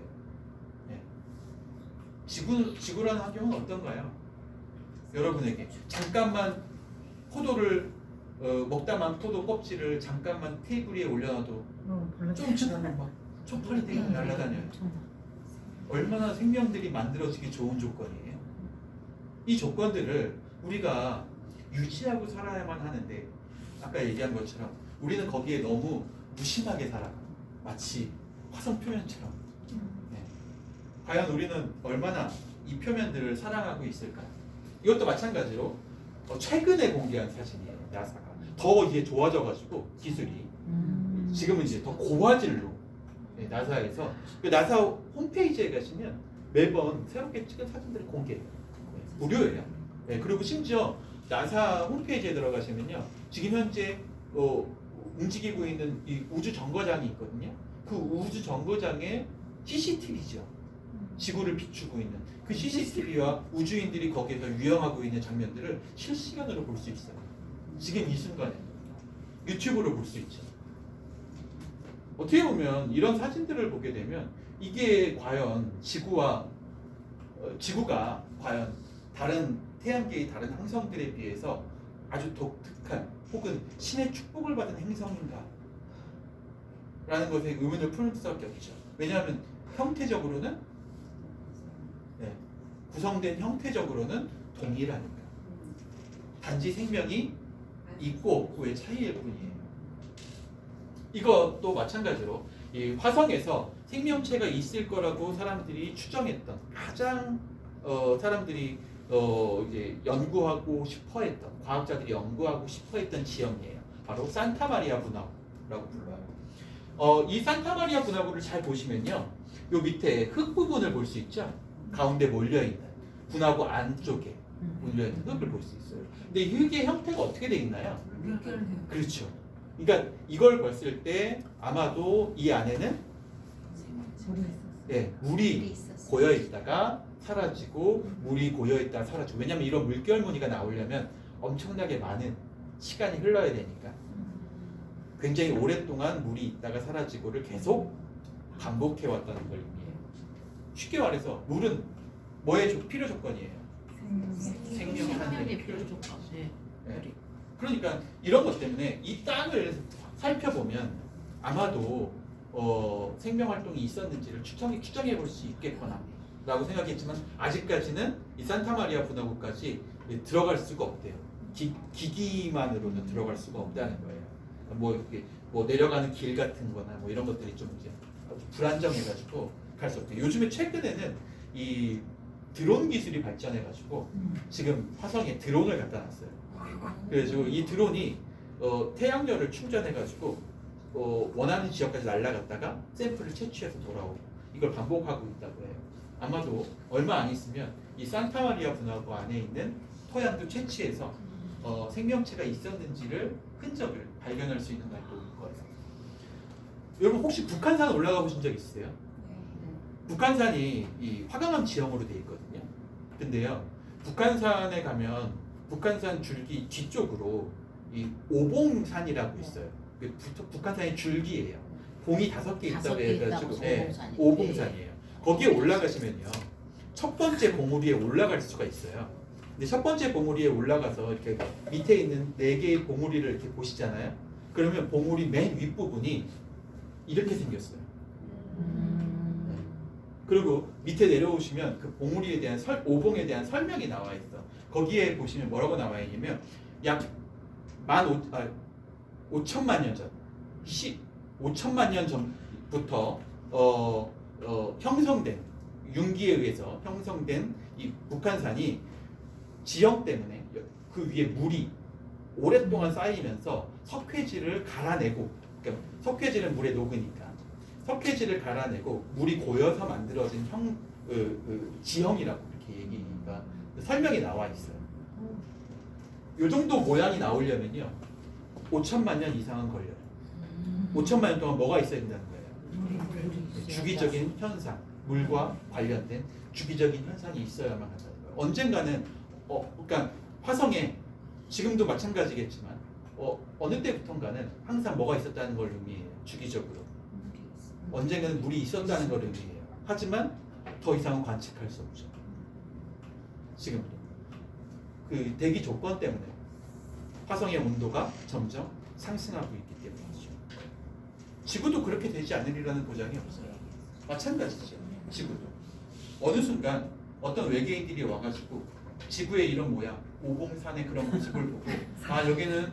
지구라는 환경은 어떤가요? 여러분에게 잠깐만 포도를 먹다만 포도 껍질을 잠깐만 테이블 위에 올려놔도 좀 지나면 막 초파리 되게 날아다녀요. 얼마나 생명들이 만들어지기 좋은 조건이에요. 이 조건들을 우리가 유지하고 살아야만 하는데, 아까 얘기한 것처럼 우리는 거기에 너무 무심하게 살아가. 마치 화성 표면처럼. 과연 우리는 얼마나 이 표면들을 사랑하고 있을까? 이것도 마찬가지로 최근에 공개한 사진이에요. 나사가 더 이제 좋아져가지고 기술이 지금은 이제 더 고화질로 나사에서 나사 홈페이지에 가시면 매번 새롭게 찍은 사진들을 공개해요. 무료예요. 그리고 심지어 나사 홈페이지에 들어가시면요, 지금 현재 움직이고 있는 이 우주 정거장이 있거든요. 그 우주 정거장의 CCTV죠. 지구를 비추고 있는 그 CCTV와 우주인들이 거기에서 유영하고 있는 장면들을 실시간으로 볼 수 있어요. 지금 이 순간에 유튜브로 볼 수 있죠. 어떻게 보면 이런 사진들을 보게 되면 이게 과연 지구가 과연 다른 태양계의 다른 행성들에 비해서 아주 독특한 혹은 신의 축복을 받은 행성인가? 라는 것에 의문을 풀 수밖에 없죠. 왜냐하면 형태적으로는 구성된 형태적으로는 동일하니까. 단지 생명이 있고 그의 차이일 뿐이에요. 이것도 마찬가지로 이 화성에서 생명체가 있을 거라고 사람들이 추정했던 가장 사람들이 이제 연구하고 싶어했던 과학자들이 연구하고 싶어했던 지형이에요. 바로 산타마리아 분화구라고 불러요. 이 산타마리아 분화구를 잘 보시면요, 요 밑에 흙 부분을 볼 수 있죠. 가운데 몰려 있는 분화구 안쪽에 몰려 있는 흙을 볼 수 있어요. 근데 이 흙의 형태가 어떻게 돼 있나요? 그렇죠. 그러니까 이걸 봤을 때 아마도 이 안에는 물이 있었어. 고여 있다가 사라지고 물이 고여 있다가 사라지고. 왜냐면 이런 물결 무늬가 나오려면 엄청나게 많은 시간이 흘러야 되니까 굉장히 오랫동안 물이 있다가 사라지고를 계속 반복해 왔다는 걸 의미해요. 쉽게 말해서 물은 뭐의 필요 조건이에요? 생명의 필요 조건. 네. 그러니까 이런 것 때문에 이 땅을 살펴보면 아마도 생명 활동이 있었는지를 추정해 볼 수 있겠거나라고 생각했지만 아직까지는 이 산타마리아 분화구까지 들어갈 수가 없대요. 기기만으로는 들어갈 수가 없다는 거예요. 뭐 내려가는 길 같은거나 뭐 이런 것들이 좀 이제 불안정해가지고 갈 수 없대요. 요즘에 최근에는 이 드론 기술이 발전해가지고 지금 화성에 드론을 갖다 놨어요. 그래서 이 드론이 태양열을 충전해가지고 원하는 지역까지 날아갔다가 샘플을 채취해서 돌아오고 이걸 반복하고 있다고 해요. 아마도 얼마 안 있으면 이 산타마리아 분화구 안에 있는 토양도 채취해서 생명체가 있었는지를 흔적을 발견할 수 있는 날도 올 거예요. 여러분 혹시 북한산 올라가 보신 적 있으세요? 북한산이 이 화강암 지형으로 되어 있거든요. 근데요, 북한산에 가면 북한산 줄기 뒤쪽으로 이 오봉산이라고 있어요. 북한산의 줄기예요. 봉이 5개 있다고 해가지고 오봉산이에요. 거기에 올라가시면요, 첫 번째 봉우리에 올라갈 수가 있어요. 근데 첫 번째 봉우리에 올라가서 이렇게 밑에 있는 4개의 봉우리를 이렇게 보시잖아요. 그러면 봉우리 맨 윗부분이 이렇게 생겼어요. 그리고 밑에 내려오시면 그 봉우리에 대한 오봉에 대한 설명이 나와 있어. 거기에 보시면 뭐라고 나와 있냐면 약 5천만 년 전, 5천만 년 전부터 형성된 융기에 의해서 형성된 이 북한산이 지형 때문에 그 위에 물이 오랫동안 쌓이면서 석회질을 갈아내고, 그러니까 석회질은 물에 녹으니까 석회질을 갈아내고 물이 고여서 만들어진 지형이라고 이렇게 얘기가 설명이 나와 있어요. 이 정도 모양이 나오려면요 5천만 년 이상은 걸려요. 5천만 년 동안 뭐가 있어야 된다는 거예요? 주기적인 현상, 물과 관련된 주기적인 현상이 있어야만 한다는 거예요. 언젠가는 그러니까 화성에 지금도 마찬가지겠지만 어느 때부턴가는 항상 뭐가 있었다는 걸 의미해요. 주기적으로 언젠가는 물이 있었다는 걸 의미해요. 하지만 더 이상은 관측할 수 없죠. 지금도 그 대기 조건 때문에 화성의 온도가 점점 상승하고 있기 때문이죠. 지구도 그렇게 되지 않으리라는 보장이 없어요. 마찬가지죠. 지구도 어느 순간 어떤 외계인들이 와가지고 지구의 이런 모양, 오봉산의 그런 모습을 보고 아 여기는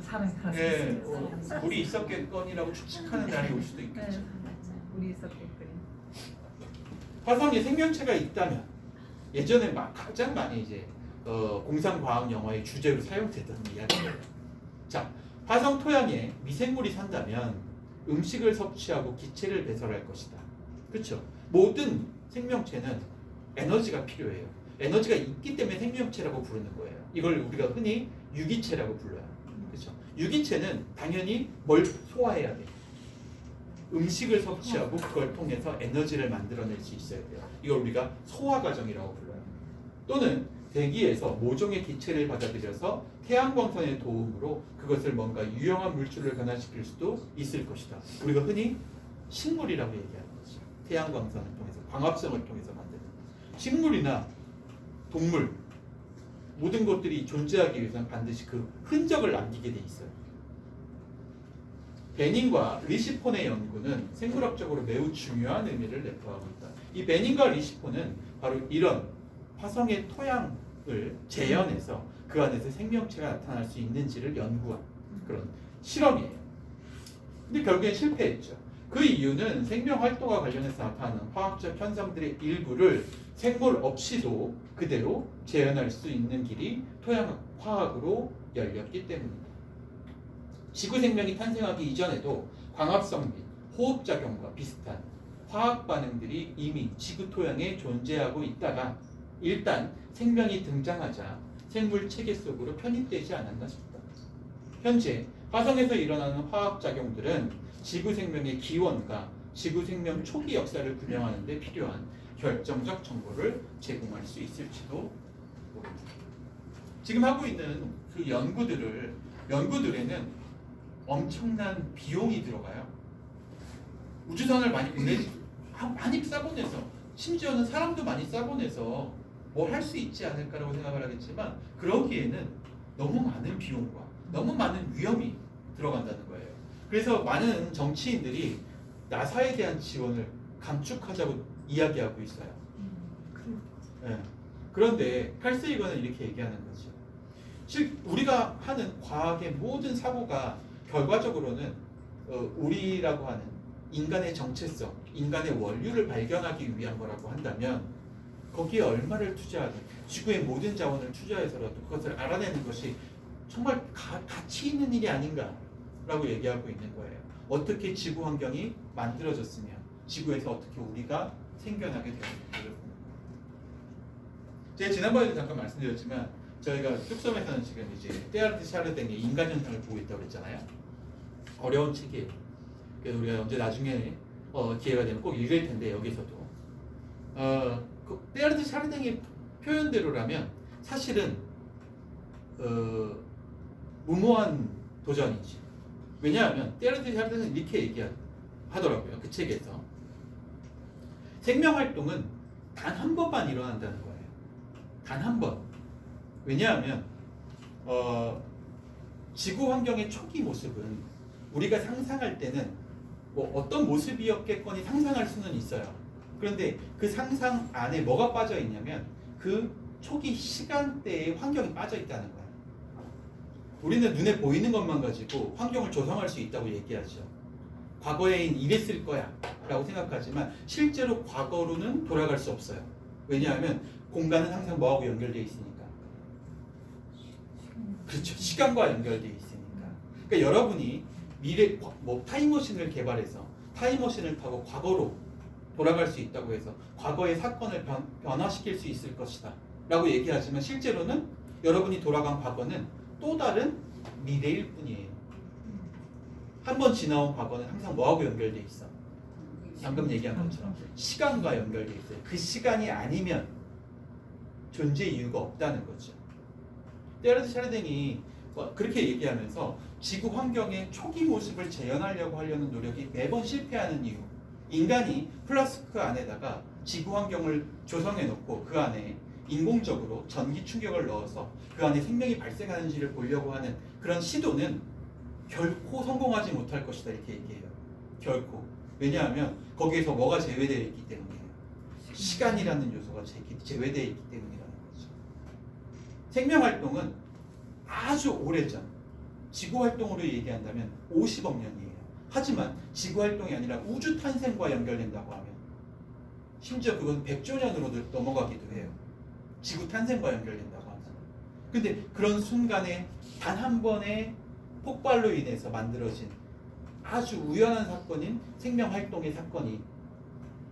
물이 있었겠거니라고 추측하는 날이 올 수도 있겠죠. 물이 있었겠거니. 화성에 생명체가 있다면 예전에 가장 많이 이제 공상과학 영화의 주제로 사용되던 이야기예요. 자, 화성 토양에 미생물이 산다면 음식을 섭취하고 기체를 배설할 것이다. 그렇죠? 모든 생명체는 에너지가 필요해요. 에너지가 있기 때문에 생명체라고 부르는 거예요. 이걸 우리가 흔히 유기체라고 불러요. 그렇죠? 유기체는 당연히 뭘 소화해야 돼요. 음식을 섭취하고 그걸 통해서 에너지를 만들어낼 수 있어야 돼요. 이걸 우리가 소화 과정이라고 불러요. 또는 대기에서 모종의 기체를 받아들여서 태양광선의 도움으로 그것을 뭔가 유용한 물질을 변화시킬 수도 있을 것이다. 우리가 흔히 식물이라고 얘기하는 거죠. 태양광선을 통해서, 광합성을 통해서 만드는 식물이나 동물, 모든 것들이 존재하기 위해서는 반드시 그 흔적을 남기게 돼 있어요. 베닌과 리시폰의 연구는 생물학적으로 매우 중요한 의미를 내포하고 있다. 이 베닌과 리시폰은 바로 이런 화성의 토양을 재현해서 그 안에서 생명체가 나타날 수 있는지를 연구한 그런 실험이에요. 근데 결국엔 실패했죠. 그 이유는 생명 활동과 관련해서 나타나는 화학적 현상들의 일부를 생물 없이도 그대로 재현할 수 있는 길이 토양 화학으로 열렸기 때문입니다. 지구 생명이 탄생하기 이전에도 광합성 및 호흡작용과 비슷한 화학 반응들이 이미 지구 토양에 존재하고 있다가 일단 생명이 등장하자 생물 체계 속으로 편입되지 않았나 싶다. 현재 화성에서 일어나는 화학작용들은 지구 생명의 기원과 지구 생명 초기 역사를 규명하는 데 필요한 결정적 정보를 제공할 수 있을지도 모릅니다. 지금 하고 있는 그 연구들에는 엄청난 비용이 들어가요. 우주선을 많이 싸보내서, 심지어는 사람도 많이 싸보내서 뭘 할 수 있지 않을까라고 생각을 하겠지만, 그러기에는 너무 많은 비용과 너무 많은 위험이 들어간다는 거예요. 그래서 많은 정치인들이 나사에 대한 지원을 감축하자고 이야기하고 있어요. 네. 그런데 칼 세이건은 이렇게 얘기하는 거죠. 즉 우리가 하는 과학의 모든 사고가 결과적으로는 우리라고 하는 인간의 정체성, 인간의 원류를 발견하기 위한 거라고 한다면 거기에 얼마를 투자하든 지구의 모든 자원을 투자해서라도 그것을 알아내는 것이 정말 가치 있는 일이 아닌가라고 얘기하고 있는 거예요. 어떻게 지구 환경이 만들어졌으며 지구에서 어떻게 우리가 생겨나게 되었는지를 보는 거예요. 제가 지난번에도 잠깐 말씀드렸지만 저희가 뚝섬에서는 지금 이제 테아르트 샤르댕의 인간 현상을 보고 있다고 그랬잖아요. 어려운 책이에요. 그래서 우리가 언제 나중에 기회가 되면 꼭 읽을 텐데 여기서도 그 테아르트 샤르댕의 표현대로라면 사실은 무모한 도전이지. 왜냐하면 테아르트 샤르댕은 이렇게 얘기하더라고요. 그 책에서 생명 활동은 단 한 번만 일어난다는 거예요. 단 한 번. 왜냐하면 지구 환경의 초기 모습은 우리가 상상할 때는 뭐 어떤 모습이었겠거니 상상할 수는 있어요. 그런데 그 상상 안에 뭐가 빠져 있냐면 그 초기 시간대의 환경이 빠져 있다는 거예요. 우리는 눈에 보이는 것만 가지고 환경을 조성할 수 있다고 얘기하죠. 과거에는 이랬을 거야 라고 생각하지만 실제로 과거로는 돌아갈 수 없어요. 왜냐하면 공간은 항상 뭐하고 연결되어 있으니까. 그렇죠. 시간과 연결되어 있으니까. 그러니까 여러분이 미래 타임머신을 개발해서 타임머신을 타고 과거로 돌아갈 수 있다고 해서 과거의 사건을 변화시킬 수 있을 것이다 라고 얘기하지만 실제로는 여러분이 돌아간 과거는 또 다른 미래일 뿐이에요. 한 번 지나온 과거는 항상 뭐하고 연결되어 있어? 방금 얘기한 것처럼 시간과 연결되어 있어요. 그 시간이 아니면 존재 이유가 없다는 거죠. 테아르트 샤르댕이 그렇게 얘기하면서 지구 환경의 초기 모습을 재현하려고 하려는 노력이 매번 실패하는 이유, 인간이 플라스크 안에다가 지구 환경을 조성해 놓고 그 안에 인공적으로 전기 충격을 넣어서 그 안에 생명이 발생하는지를 보려고 하는 그런 시도는 결코 성공하지 못할 것이다 이렇게 얘기해요. 결코. 왜냐하면 거기에서 뭐가 제외되어 있기 때문이에요. 시간이라는 요소가 제외되어 있기 때문이라는 거죠. 생명활동은 아주 오래전 지구활동으로 얘기한다면 50억 년이에요. 하지만 지구활동이 아니라 우주 탄생과 연결된다고 하면 심지어 그건 100조 년으로도 넘어가기도 해요. 지구 탄생과 연결된다고 하면. 근데 그런 순간에 단 한 번의 폭발로 인해서 만들어진 아주 우연한 사건인 생명활동의 사건이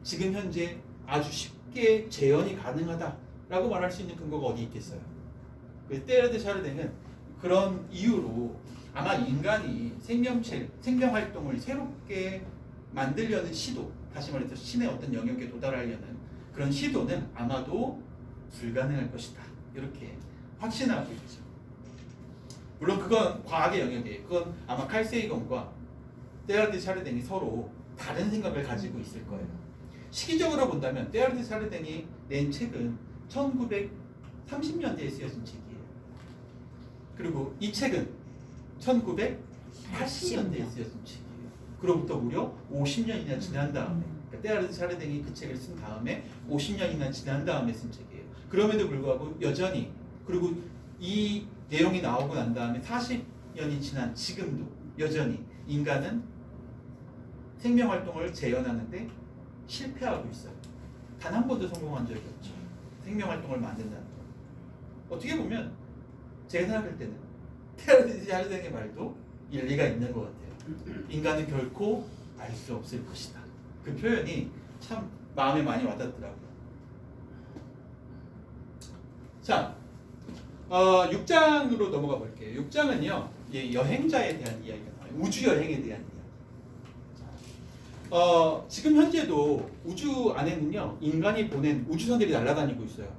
지금 현재 아주 쉽게 재현이 가능하다라고 말할 수 있는 근거가 어디 있겠어요. 그래서 테아르트 샤르댕은 그런 이유로 아마 인간이 생명활동을 새롭게 만들려는 시도, 다시 말해서 신의 어떤 영역에 도달하려는 그런 시도는 아마도 불가능할 것이다 이렇게 확신하고 있죠. 물론 그건 과학의 영역이에요. 그건 아마 칼 세이건과 테아르트 샤르댕이 서로 다른 생각을 가지고 있을 거예요. 시기적으로 본다면 테아르트 샤르댕이 낸 책은 1930년대에 쓰여진 책이에요. 그리고 이 책은 1980년대에 쓰여진 책이에요. 그로부터 무려 50년이나 지난 다음에 그러니까 테아르트 샤르댕이 그 책을 쓴 다음에 50년이나 지난 다음에 쓴 책이에요. 그럼에도 불구하고 여전히 그리고 이 내용이 나오고 난 다음에 40년이 지난 지금도 여전히 인간은 생명 활동을 재현하는데 실패하고 있어요. 단 한 번도 성공한 적이 없죠. 생명 활동을 만든다는 거. 어떻게 보면 제가 생각할 때는 테라리지 하르댕의 말도 일리가 있는 것 같아요. 인간은 결코 알 수 없을 것이다. 그 표현이 참 마음에 많이 와닿더라고요. 자, 6장으로 넘어가 볼게요. 6장은요, 여행자에 대한 이야기가 나와요. 우주 여행에 대한 이야기. 지금 현재도 우주 안에는요, 인간이 보낸 우주선들이 날아다니고 있어요.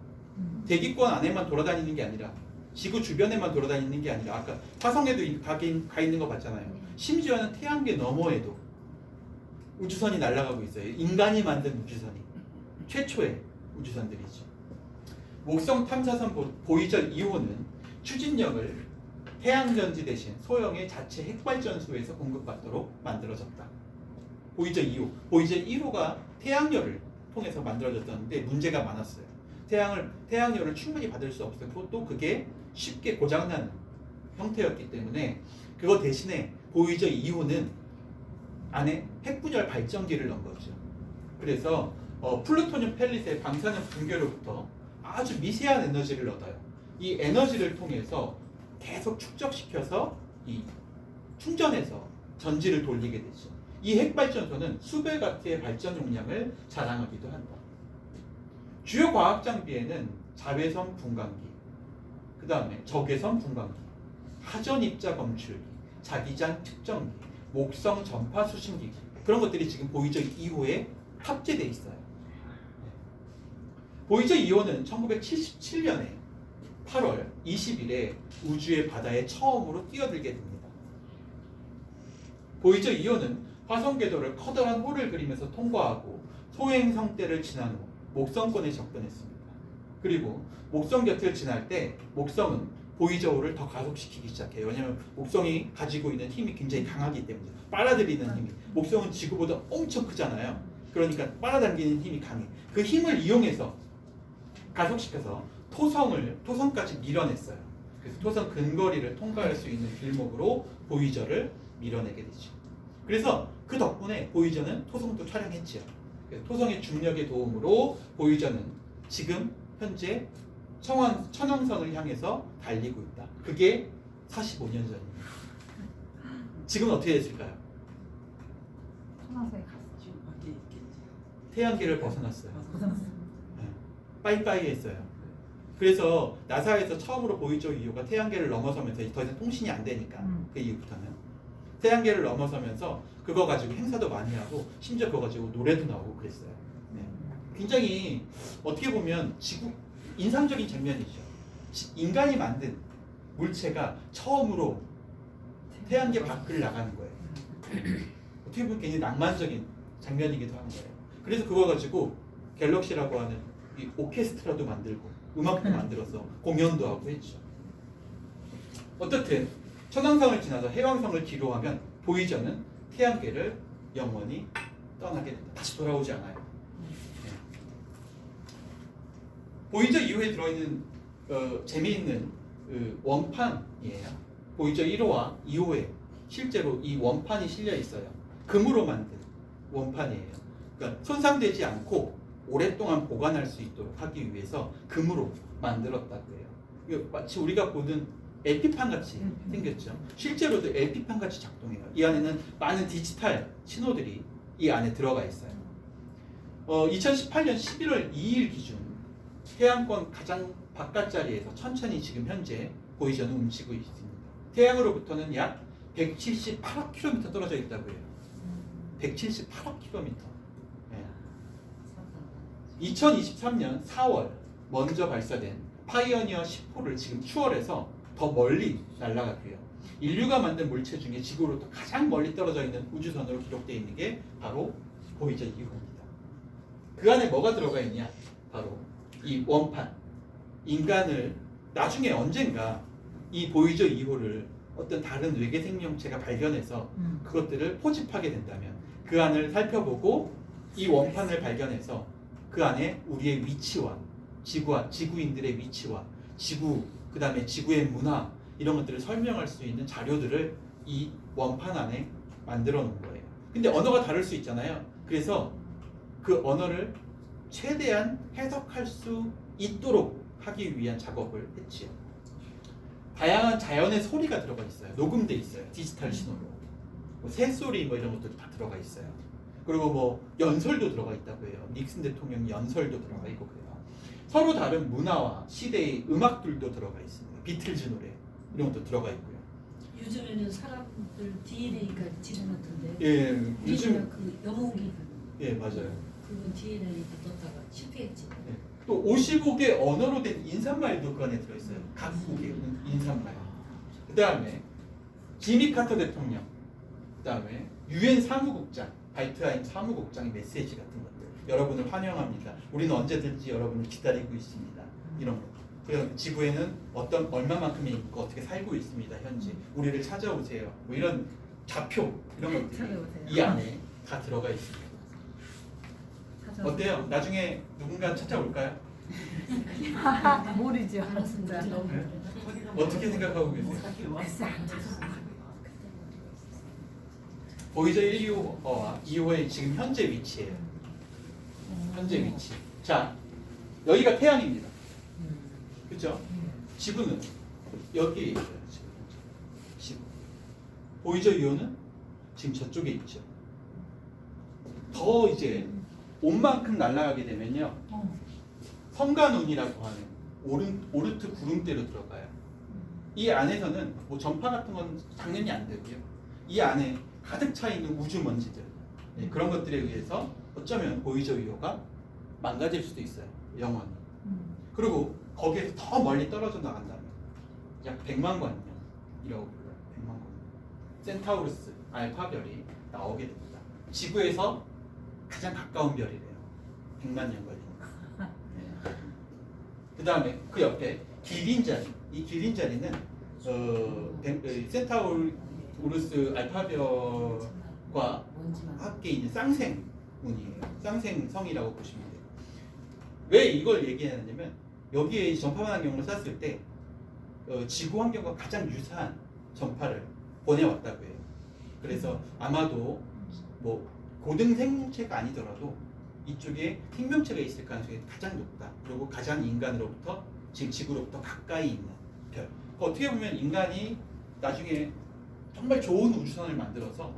대기권 안에만 돌아다니는 게 아니라 지구 주변에만 돌아다니는 게 아니라 아까 화성에도 가 있는 거 봤잖아요. 심지어는 태양계 너머에도 우주선이 날아가고 있어요. 인간이 만든 우주선이 최초의 우주선들이죠. 목성 탐사선 보이저 2호는 추진력을 태양전지 대신 소형의 자체 핵발전소에서 공급받도록 만들어졌다. 보이저 2호, 보이저 1호가 태양열을 통해서 만들어졌었는데 문제가 많았어요. 태양열을 충분히 받을 수 없었고 또 그게 쉽게 고장나는 형태였기 때문에 그거 대신에 보이저 2호는 안에 핵분열 발전기를 넣은 거죠. 그래서 플루토늄 펠릿의 방사능 붕괴로부터 아주 미세한 에너지를 얻어요. 이 에너지를 통해서 계속 축적시켜서 이 충전해서 전지를 돌리게 되죠. 이 핵발전소는 수백 와트의 발전 용량을 자랑하기도 한다. 주요 과학 장비에는 자외선 분광기, 그 다음에 적외선 분광기, 하전 입자 검출기, 자기장 측정기, 목성 전파 수신기기 그런 것들이 지금 보이저 2호에 탑재되어 있어요. 보이저 2호는 1977년에 8월 20일에 우주의 바다에 처음으로 뛰어들게 됩니다. 보이저 2호는 화성 궤도를 커다란 홀을 그리면서 통과하고 소행성대를 지난 후 목성권에 접근했습니다. 그리고 목성 곁을 지날 때 목성은 보이저 5를 더 가속시키기 시작해요. 왜냐하면 목성이 가지고 있는 힘이 굉장히 강하기 때문에 빨아들이는 힘이 목성은 지구보다 엄청 크잖아요. 그러니까 빨아당기는 힘이 강해. 그 힘을 이용해서 가속시켜서 토성까지 밀어냈어요. 그래서 토성 근거리를 통과할 수 있는 길목으로 보이저를 밀어내게 되죠. 그래서 그 덕분에 보이저는 토성도 촬영했지요. 토성의 중력의 도움으로 보이저는 지금 현재 천왕성을 향해서 달리고 있다. 그게 45년 전입니다. 지금 어떻게 됐을까요? 천왕성에 갔죠. 태양계를 벗어났어요. 네. 빠이빠이 했어요. 그래서 나사에서 처음으로 보이저 2호가 태양계를 넘어서면서 더 이상 통신이 안 되니까 그 이후부터는 태양계를 넘어서면서 그거 가지고 행사도 많이 하고 심지어 그거 가지고 노래도 나오고 그랬어요. 네. 굉장히 어떻게 보면 인상적인 장면이죠. 인간이 만든 물체가 처음으로 태양계 밖을 나가는 거예요. 어떻게 보면 굉장히 낭만적인 장면이기도 한 거예요. 그래서 그거 가지고 갤럭시라고 하는 이 오케스트라도 만들고 음악도 만들어서 공연도 하고 했죠. 어떻든 천왕성을 지나서 해왕성을 뒤로하면 보이저는 태양계를 영원히 떠나게 된다. 다시 돌아오지 않아요. 네. 보이저 이후에 들어있는 재미있는 원판이에요. 보이저 1호와 2호에 실제로 이 원판이 실려 있어요. 금으로 만든 원판이에요. 그러니까 손상되지 않고 오랫동안 보관할 수 있도록 하기 위해서 금으로 만들었다고 해요. 마치 우리가 보는 LP판 같이 생겼죠. 실제로도 LP판 같이 작동해요. 이 안에는 많은 디지털 신호들이 이 안에 들어가 있어요. 2018년 11월 2일 기준 태양권 가장 바깥 자리에서 천천히 지금 현재 보이저는 움직이고 있습니다. 태양으로부터는 약 178억 km 떨어져 있다고 해요. 178억 km. 2023년 4월 먼저 발사된 파이어니어 10호를 지금 추월해서 더 멀리 날아가고요. 인류가 만든 물체 중에 지구로부터 가장 멀리 떨어져 있는 우주선으로 기록되어 있는 게 바로 보이저 2호입니다. 그 안에 뭐가 들어가 있냐? 바로 이 원판. 인간을 나중에 언젠가 이 보이저 2호를 어떤 다른 외계 생명체가 발견해서 그것들을 포집하게 된다면 그 안을 살펴보고 이 원판을 발견해서 그 안에 우리의 위치와 지구인들의 위치와 그 다음에 지구의 문화 이런 것들을 설명할 수 있는 자료들을 이 원판 안에 만들어 놓은 거예요. 근데 언어가 다를 수 있잖아요. 그래서 그 언어를 최대한 해석할 수 있도록 하기 위한 작업을 했지요. 다양한 자연의 소리가 들어가 있어요. 녹음돼 있어요. 디지털 신호로. 뭐 새소리 뭐 이런 것도 다 들어가 있어요. 그리고 뭐 연설도 들어가 있다고 해요. 닉슨 대통령 연설도 들어가 있고 그래요. 서로 다른 문화와 시대의 음악들도 들어가 있습니다. 비틀즈 노래 이런 것도 들어가 있고요. 요즘에는 사람들 DNA가 집어넣던데. 예, 요즘 그 여몽이 예 맞아요. 그건 DNA가 넣었다가 실패했지. 예. 또 55개 언어로 된 인사말도 그 안에 들어있어요. 각국의 인사말. 그 다음에 지미 카터 대통령, 그 다음에 UN 사무국장, 바이트하임 사무국장의 메시지 같은 것들. 여러분을 환영합니다. 우리는 언제든지 여러분을 기다리고 있습니다. 이런 거. 그래서 지구에는 얼마만큼의 있고 어떻게 살고 있습니다. 현재 우리를 찾아오세요. 뭐 이런 좌표 이런 것들이 찾아오세요. 이 안에 다 들어가 있습니다. 어때요? 나중에 누군가 찾아올까요? 모르죠. 알았습니다. 진짜. 어떻게 생각하고 계세요? 글쎄 안 찾았어. 보이저 1호와 2호의 지금 현재 위치예요. 현재 위치. 자, 여기가 태양입니다. 그렇죠? 지구는 여기에 있어요. 지구. 보이저 2호는 지금 저쪽에 있죠. 더 이제 온 만큼 날아가게 되면요. 성간운이라고 하는 오르트 구름대로 들어가요. 이 안에서는 뭐 전파 같은 건 당연히 안 되고요. 이 안에 가득 차 있는 우주 먼지들 그런 것들에 의해서 어쩌면 보이저 2호가 망가질 수도 있어요. 영원히. 그리고 거기에서 더 멀리 떨어져 나간다면 약 100만 광년이라고 불러요. 100만 광년. 센타우루스 알파별이 나오게 됩니다. 지구에서 가장 가까운 별이래요. 100만 년 걸리니까. 그 다음에 그 옆에 기린자리. 이 기린자리는 센타우루스 알파별과 함께 있는 쌍생운이에요. 쌍생성이라고 보시면 돼요. 왜 이걸 얘기하냐면 여기에 전파 환경을 쐈을 때 지구 환경과 가장 유사한 전파를 보내왔다고 해요. 그래서 아마도 뭐 고등 생명체가 아니더라도 이쪽에 생명체가 있을 가능성이 가장 높다. 그리고 가장 인간으로부터 지금 지구로부터 가까이 있는 별. 어떻게 보면 인간이 나중에 정말 좋은 우주선을 만들어서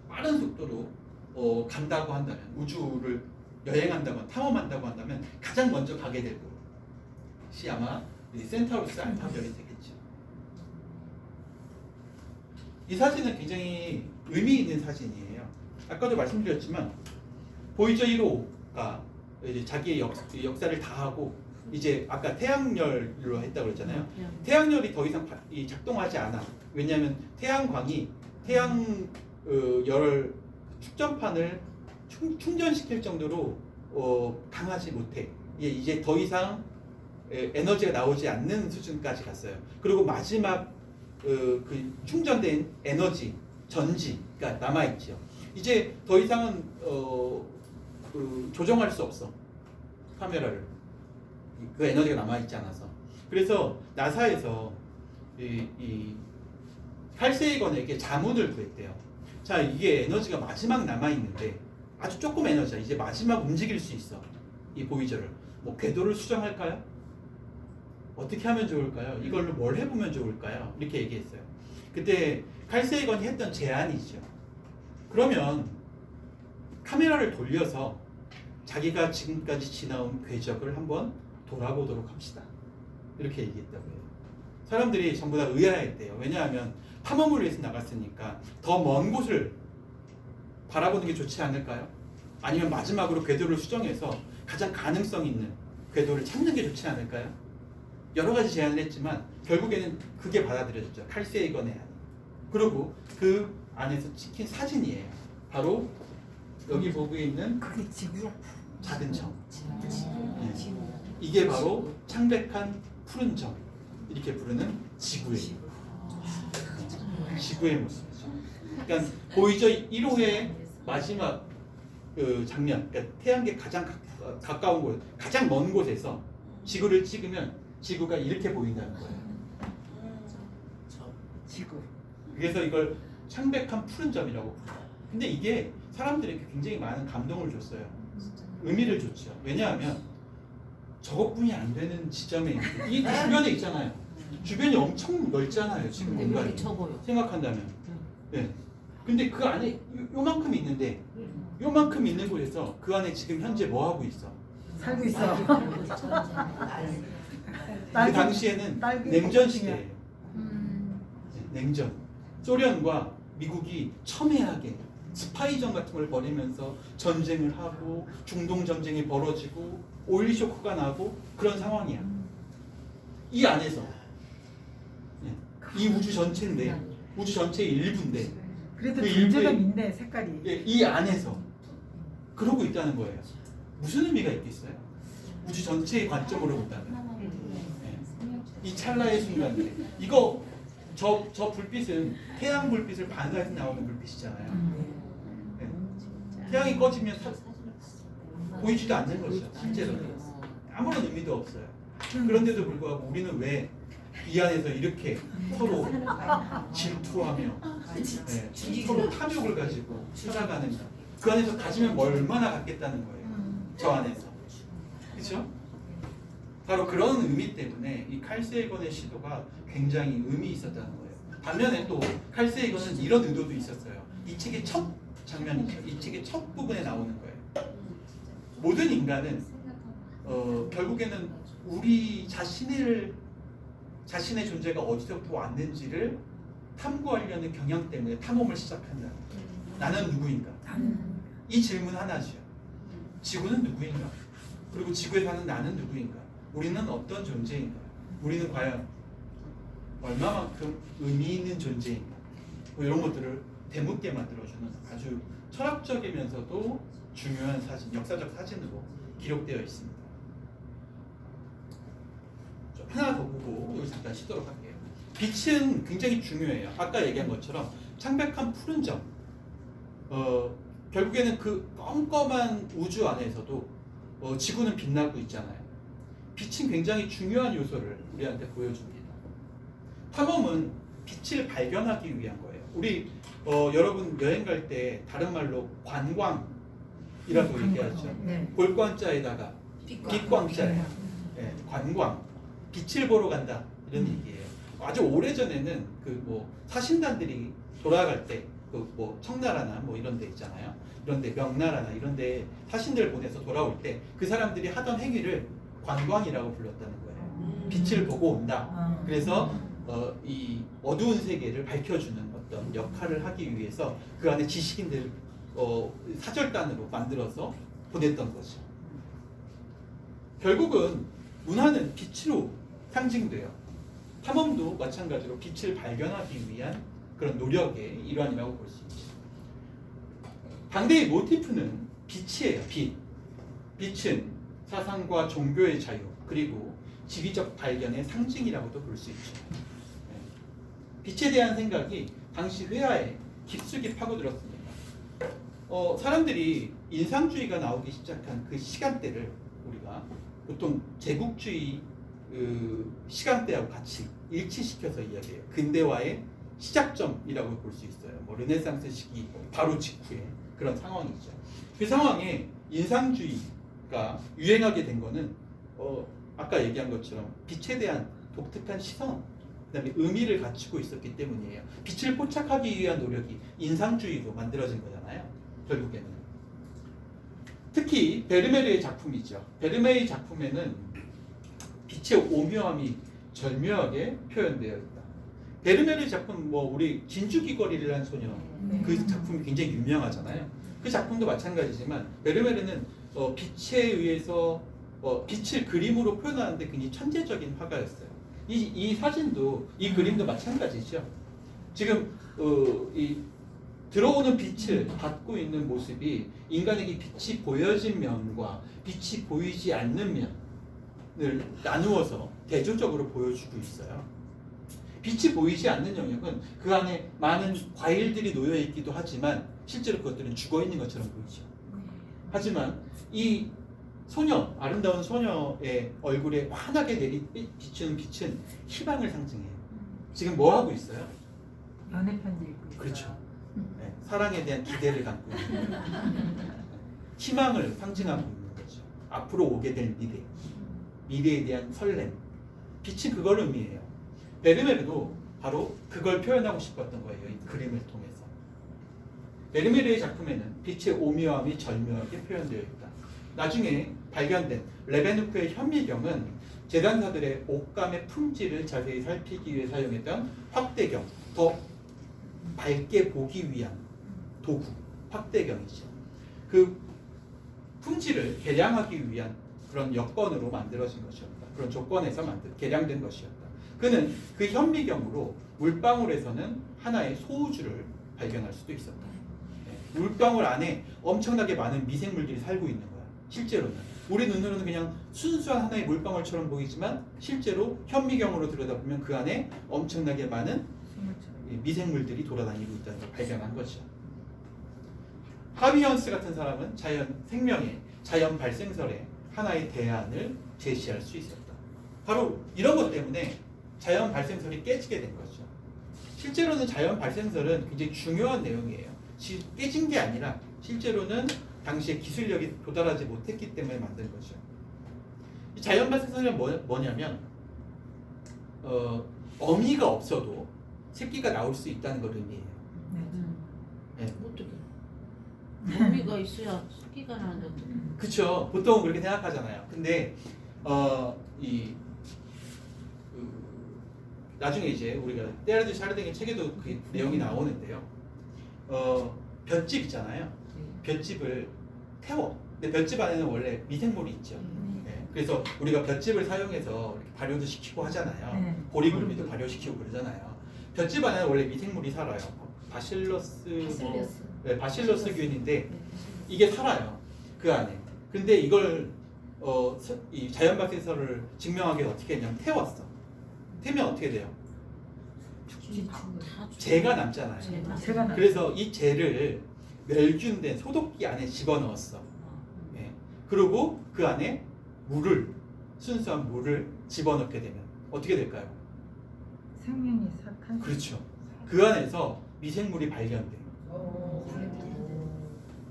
빠른 속도로 간다고 한다면 우주를 여행한다고 탐험한다고 한다면 가장 먼저 가게 될 것이 아마 센타우루스 알파별이 되겠죠. 이 사진은 굉장히 의미 있는 사진이에요. 아까도 말씀드렸지만 보이저 1호가 이제 자기의 역사를 다 하고 이제 아까 태양열로 했다고 그랬잖아요. 태양열이 더 이상 작동하지 않아. 왜냐하면 태양광이 태양열 축전판을 충전시킬 정도로 강하지 못해. 이제 더 이상 에너지가 나오지 않는 수준까지 갔어요. 그리고 마지막 그 충전된 에너지 전지가 남아있죠. 이제 더 이상은 조정할 수 없어. 카메라를. 그 에너지가 남아있지 않아서. 그래서 나사에서 칼 세이건에게 자문을 구했대요. 자, 이게 에너지가 마지막 남아있는데 아주 조금 에너지야. 이제 마지막 움직일 수 있어. 이 보이저를. 뭐 궤도를 수정할까요? 어떻게 하면 좋을까요? 이걸로 뭘 해보면 좋을까요? 이렇게 얘기했어요. 그때 칼 세이건이 했던 제안이죠. 그러면 카메라를 돌려서 자기가 지금까지 지나온 궤적을 한번 돌아보도록 합시다. 이렇게 얘기했다고 해요. 사람들이 전부 다 의아했대요. 왜냐하면 탐험을 위해서 나갔으니까 더 먼 곳을 바라보는 게 좋지 않을까요? 아니면 마지막으로 궤도를 수정해서 가장 가능성 있는 궤도를 찾는 게 좋지 않을까요? 여러 가지 제안을 했지만 결국에는 그게 받아들여졌죠. 칼 세이건의 안이. 그리고 그 안에서 찍힌 사진이에요. 바로 여기 보고 있는 그게 지구야. 작은 점. 지구. 이게 바로 창백한 푸른 점. 이렇게 부르는 지구예요. 지구의 모습이죠. 그러니까 보이저 1호의 마지막 장면, 그러니까 태양계 가장 가까운 곳, 가장 먼 곳에서 지구를 찍으면 지구가 이렇게 보인다는 거예요. 지구. 그래서 이걸 창백한 푸른 점이라고 불러요. 근데 이게 사람들에게 굉장히 많은 감동을 줬어요. 의미를 줬죠. 왜냐하면 저것뿐이 안 되는 지점에 있는 이 주변에 있잖아요. 주변이 엄청 넓잖아요. 지금 근데 왜 이렇게 공간이 적어요? 생각한다면. 네. 근데 그 안에 요만큼 있는데 요만큼 있는 곳에서 그 안에 지금 현재 뭐 하고 있어? 살고 있어. 그 당시에는 냉전 시대예요. 냉전. 소련과 미국이 첨예하게 스파이전 같은 걸 벌이면서 전쟁을 하고 중동 전쟁이 벌어지고 오일 쇼크가 나고 그런 상황이야. 이 안에서 이 우주 전체인데 우주 전체의 일부인데 그래도 그 존재감 일부의- 있네 색깔이. 이 안에서 그러고 있다는 거예요. 무슨 의미가 있겠어요? 우주 전체의 관점으로 본다면 이 찰나의 순간들 이거 저 불빛은 태양 불빛을 반사해서 나오는 불빛이잖아요. 네. 태양이 꺼지면 보이지도 않는 것이죠. 실제로 아무런 의미도 없어요. 그런데도 불구하고 우리는 왜 이 안에서 이렇게 서로 질투하며 서로 탐욕을 가지고 살아가는가? 그 안에서 가지면 얼마나 갖겠다는 거예요. 저 안에서. 그렇죠? 바로 그런 의미 때문에 이 칼 세이건의 시도가 굉장히 의미 있었다는 거예요. 반면에 또 칼 세이건은 이런 의도도 있었어요. 이 책의 첫 장면이죠. 이 책의 첫 부분에 나오는 거예요. 모든 인간은 결국에는 우리 자신의 존재가 어디서부터 왔는지를 탐구하려는 경향 때문에 탐험을 시작한다. 나는 누구인가? 이 질문 하나죠. 지구는 누구인가? 그리고 지구에 사는 나는 누구인가? 우리는 어떤 존재인가? 우리는 과연 얼마만큼 의미 있는 존재인가? 뭐 이런 것들을 되묻게 만들어주는 아주 철학적이면서도 중요한 사진, 역사적 사진으로 기록되어 있습니다. 하나 더 보고 여기 잠깐 쉬도록 할게요. 빛은 굉장히 중요해요. 아까 얘기한 것처럼 창백한 푸른 점. 결국에는 그 껌껌한 우주 안에서도 지구는 빛나고 있잖아요. 빛은 굉장히 중요한 요소를 우리한테 보여줍니다. 탐험은 빛을 발견하기 위한 거예요. 우리 여러분 여행 갈 때 다른 말로 관광이라고 얘기하죠. 네. 볼광자에다가 빛광자예요. 관광. 빛을 보러 간다 이런 얘기예요. 아주 오래 전에는 그 뭐 사신단들이 돌아갈 때 그 뭐 청나라나 뭐 이런 데 있잖아요. 이런 데 명나라나 이런 데 사신들 보내서 돌아올 때 그 사람들이 하던 행위를 관광이라고 불렀다는 거예요. 빛을 보고 온다. 그래서 이 어두운 세계를 밝혀주는 어떤 역할을 하기 위해서 그 안에 지식인들 사절단으로 만들어서 보냈던 거죠. 결국은 문화는 빛으로 상징돼요. 탐험도 마찬가지로 빛을 발견하기 위한 그런 노력의 일환이라고 볼 수 있죠. 당대의 모티프는 빛이에요. 빛. 빛은 사상과 종교의 자유 그리고 지리적 발견의 상징이라고도 볼 수 있죠. 빛에 대한 생각이 당시 회화에 깊숙이 파고들었습니다. 사람들이 인상주의가 나오기 시작한 그 시간대를 우리가 보통 제국주의 시간대하고 같이 일치시켜서 이야기해요. 근대화의 시작점이라고 볼 수 있어요. 뭐 르네상스 시기 바로 직후에 그런 상황이죠. 그 상황에 인상주의가 유행하게 된 거는 아까 얘기한 것처럼 빛에 대한 독특한 시선, 그다음에 의미를 갖추고 있었기 때문이에요. 빛을 포착하기 위한 노력이 인상주의로 만들어진 거잖아요. 결국에는. 특히 베르메르의 작품이죠. 베르메르의 작품에는 빛의 오묘함이 절묘하게 표현되어 있다. 베르메르의 작품 뭐 우리 진주귀걸이라는 소녀 그 작품이 굉장히 유명하잖아요. 그 작품도 마찬가지지만 베르메르는 빛에 의해서 빛을 그림으로 표현하는데 굉장히 천재적인 화가였어요. 이 사진도 이 그림도 마찬가지죠. 지금 이 들어오는 빛을 받고 있는 모습이 인간에게 빛이 보여진 면과 빛이 보이지 않는 면을 나누어서 대조적으로 보여주고 있어요. 빛이 보이지 않는 영역은 그 안에 많은 과일들이 놓여 있기도 하지만 실제로 그것들은 죽어 있는 것처럼 보이죠. 하지만 이 소녀, 아름다운 소녀의 얼굴에 환하게 비추는 빛은 희망을 상징해요. 지금 뭐 하고 있어요? 연애 편지 읽고 있어요. 그렇죠. 네, 사랑에 대한 기대를 갖고 있는 거예요. 희망을 상징하고 있는 거죠. 앞으로 오게 될 미래에 대한 설렘. 빛이 그걸 의미해요. 베르메르도 바로 그걸 표현하고 싶었던 거예요. 이 그림을 통해서. 베르메르의 작품에는 빛의 오묘함이 절묘하게 표현되어 있다. 나중에 발견된 레베누크의 현미경은 재단사들의 옷감의 품질을 자세히 살피기 위해 사용했던 확대경, 더 밝게 보기 위한 도구, 확대경이죠. 그 품질을 개량하기 위한 그런 여건으로 만들어진 것이었다. 그런 조건에서 개량된 것이었다. 그는 그 현미경으로 물방울에서는 하나의 소우주를 발견할 수도 있었다. 물방울 안에 엄청나게 많은 미생물들이 살고 있는 거야. 실제로는 우리 눈으로는 그냥 순수한 하나의 물방울처럼 보이지만 실제로 현미경으로 들여다보면 그 안에 엄청나게 많은 미생물들이 돌아다니고 있다는 걸 발견한 거죠. 하비언스 같은 사람은 생명의 자연 발생설에 하나의 대안을 제시할 수 있었다. 바로 이런 것 때문에 자연 발생설이 깨지게 된 거죠. 실제로는 자연 발생설은 굉장히 중요한 내용이에요. 깨진 게 아니라 실제로는 당시에 기술력이 도달하지 못했기 때문에 만든 거죠. 이 자연 발생설은 뭐냐면 어미가 없어도 새끼가 나올 수 있다는 걸 의미해요. 네. 어떻게? 어미가 있어야 새끼가 나는데 어떻게? 그쵸. 보통 그렇게 생각하잖아요. 근데 나중에 이제 우리가 테르드 샤르댕의 책에도 그 내용이 나오는데요. 볏짚 있잖아요. 볏짚을 태워. 근데 볏짚 안에는 원래 미생물이 있죠. 네. 그래서 우리가 볏짚을 사용해서 이렇게 발효도 시키고 하잖아요. 보리굴비도 발효시키고 그러잖아요. 볏짚 안에는 원래 미생물이 살아요. 바실러스균인데 이게 살아요. 그 안에. 근데 이걸 이 자연 발생설을 증명하기 어떻게 했냐면 태웠어. 태우면 어떻게 돼요? 재가 남잖아요. 그래서 이 재를 멸균된 소독기 안에 집어넣었어. 네. 그리고 그 안에 순수한 물을 집어넣게 되면 어떻게 될까요? 생명이 살아. 그렇죠. 그 안에서 미생물이 발견돼.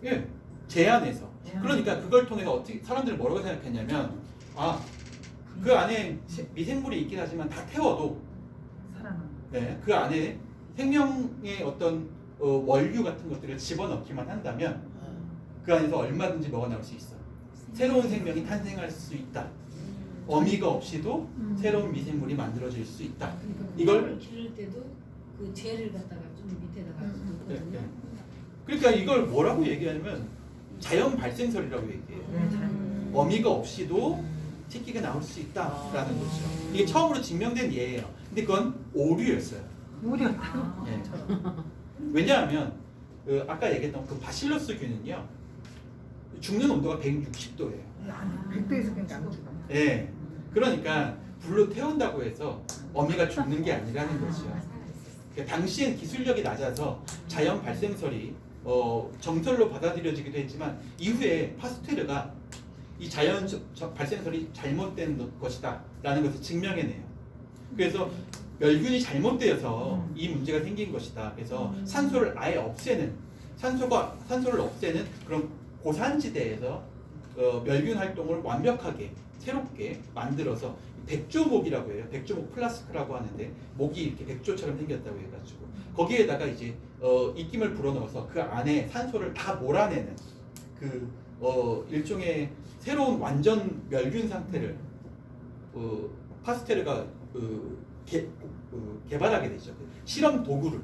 예, 재 안에서. 그러니까 그걸 통해서 어떻게 사람들이 뭐라고 생각했냐면 그 안에 미생물이 있긴 하지만 다 태워도 네, 그 안에 생명의 어떤 원료 같은 것들을 집어넣기만 한다면 그 안에서 얼마든지 뭐가 나올 수 있어. 새로운 생명이 탄생할 수 있다. 어미가 없이도 새로운 미생물이 만들어질 수 있다. 이걸 기를 때도 그 재를 갖다가 좀 밑에다가 네, 놓거든요. 네. 그러니까 이걸 뭐라고 얘기하냐면 자연 발생설이라고 얘기해요. 어미가 없이도 새끼가 나올 수 있다라는 거죠. 이게 처음으로 증명된 예예요. 근데 그건 오류였어요. 오류였다. 네. 왜냐하면 아까 얘기했던 그 바실러스균은요 죽는 온도가 160도예요. 100도에서 그러니까 안 죽어. 네. 그러니까 불로 태운다고 해서 어미가 죽는 게 아니라는 거죠. 그러니까 당시엔 기술력이 낮아서 자연 발생설이 정설로 받아들여지기도 했지만 이후에 파스테르가 이 자연 발생설이 잘못된 것이다 라는 것을 증명해내요. 그래서 멸균이 잘못되어서 이 문제가 생긴 것이다. 그래서 산소를 아예 없애는 산소를 없애는 그런 고산지대에서 멸균 활동을 완벽하게 새롭게 만들어서 백조목이라고 해요. 백조목 플라스크라고 하는데 목이 이렇게 백조처럼 생겼다고 해가지고 거기에다가 이제 입김을 불어넣어서 그 안에 산소를 다 몰아내는 그 일종의 새로운 완전 멸균 상태를 파스테르가 개발하게 되죠. 실험 도구를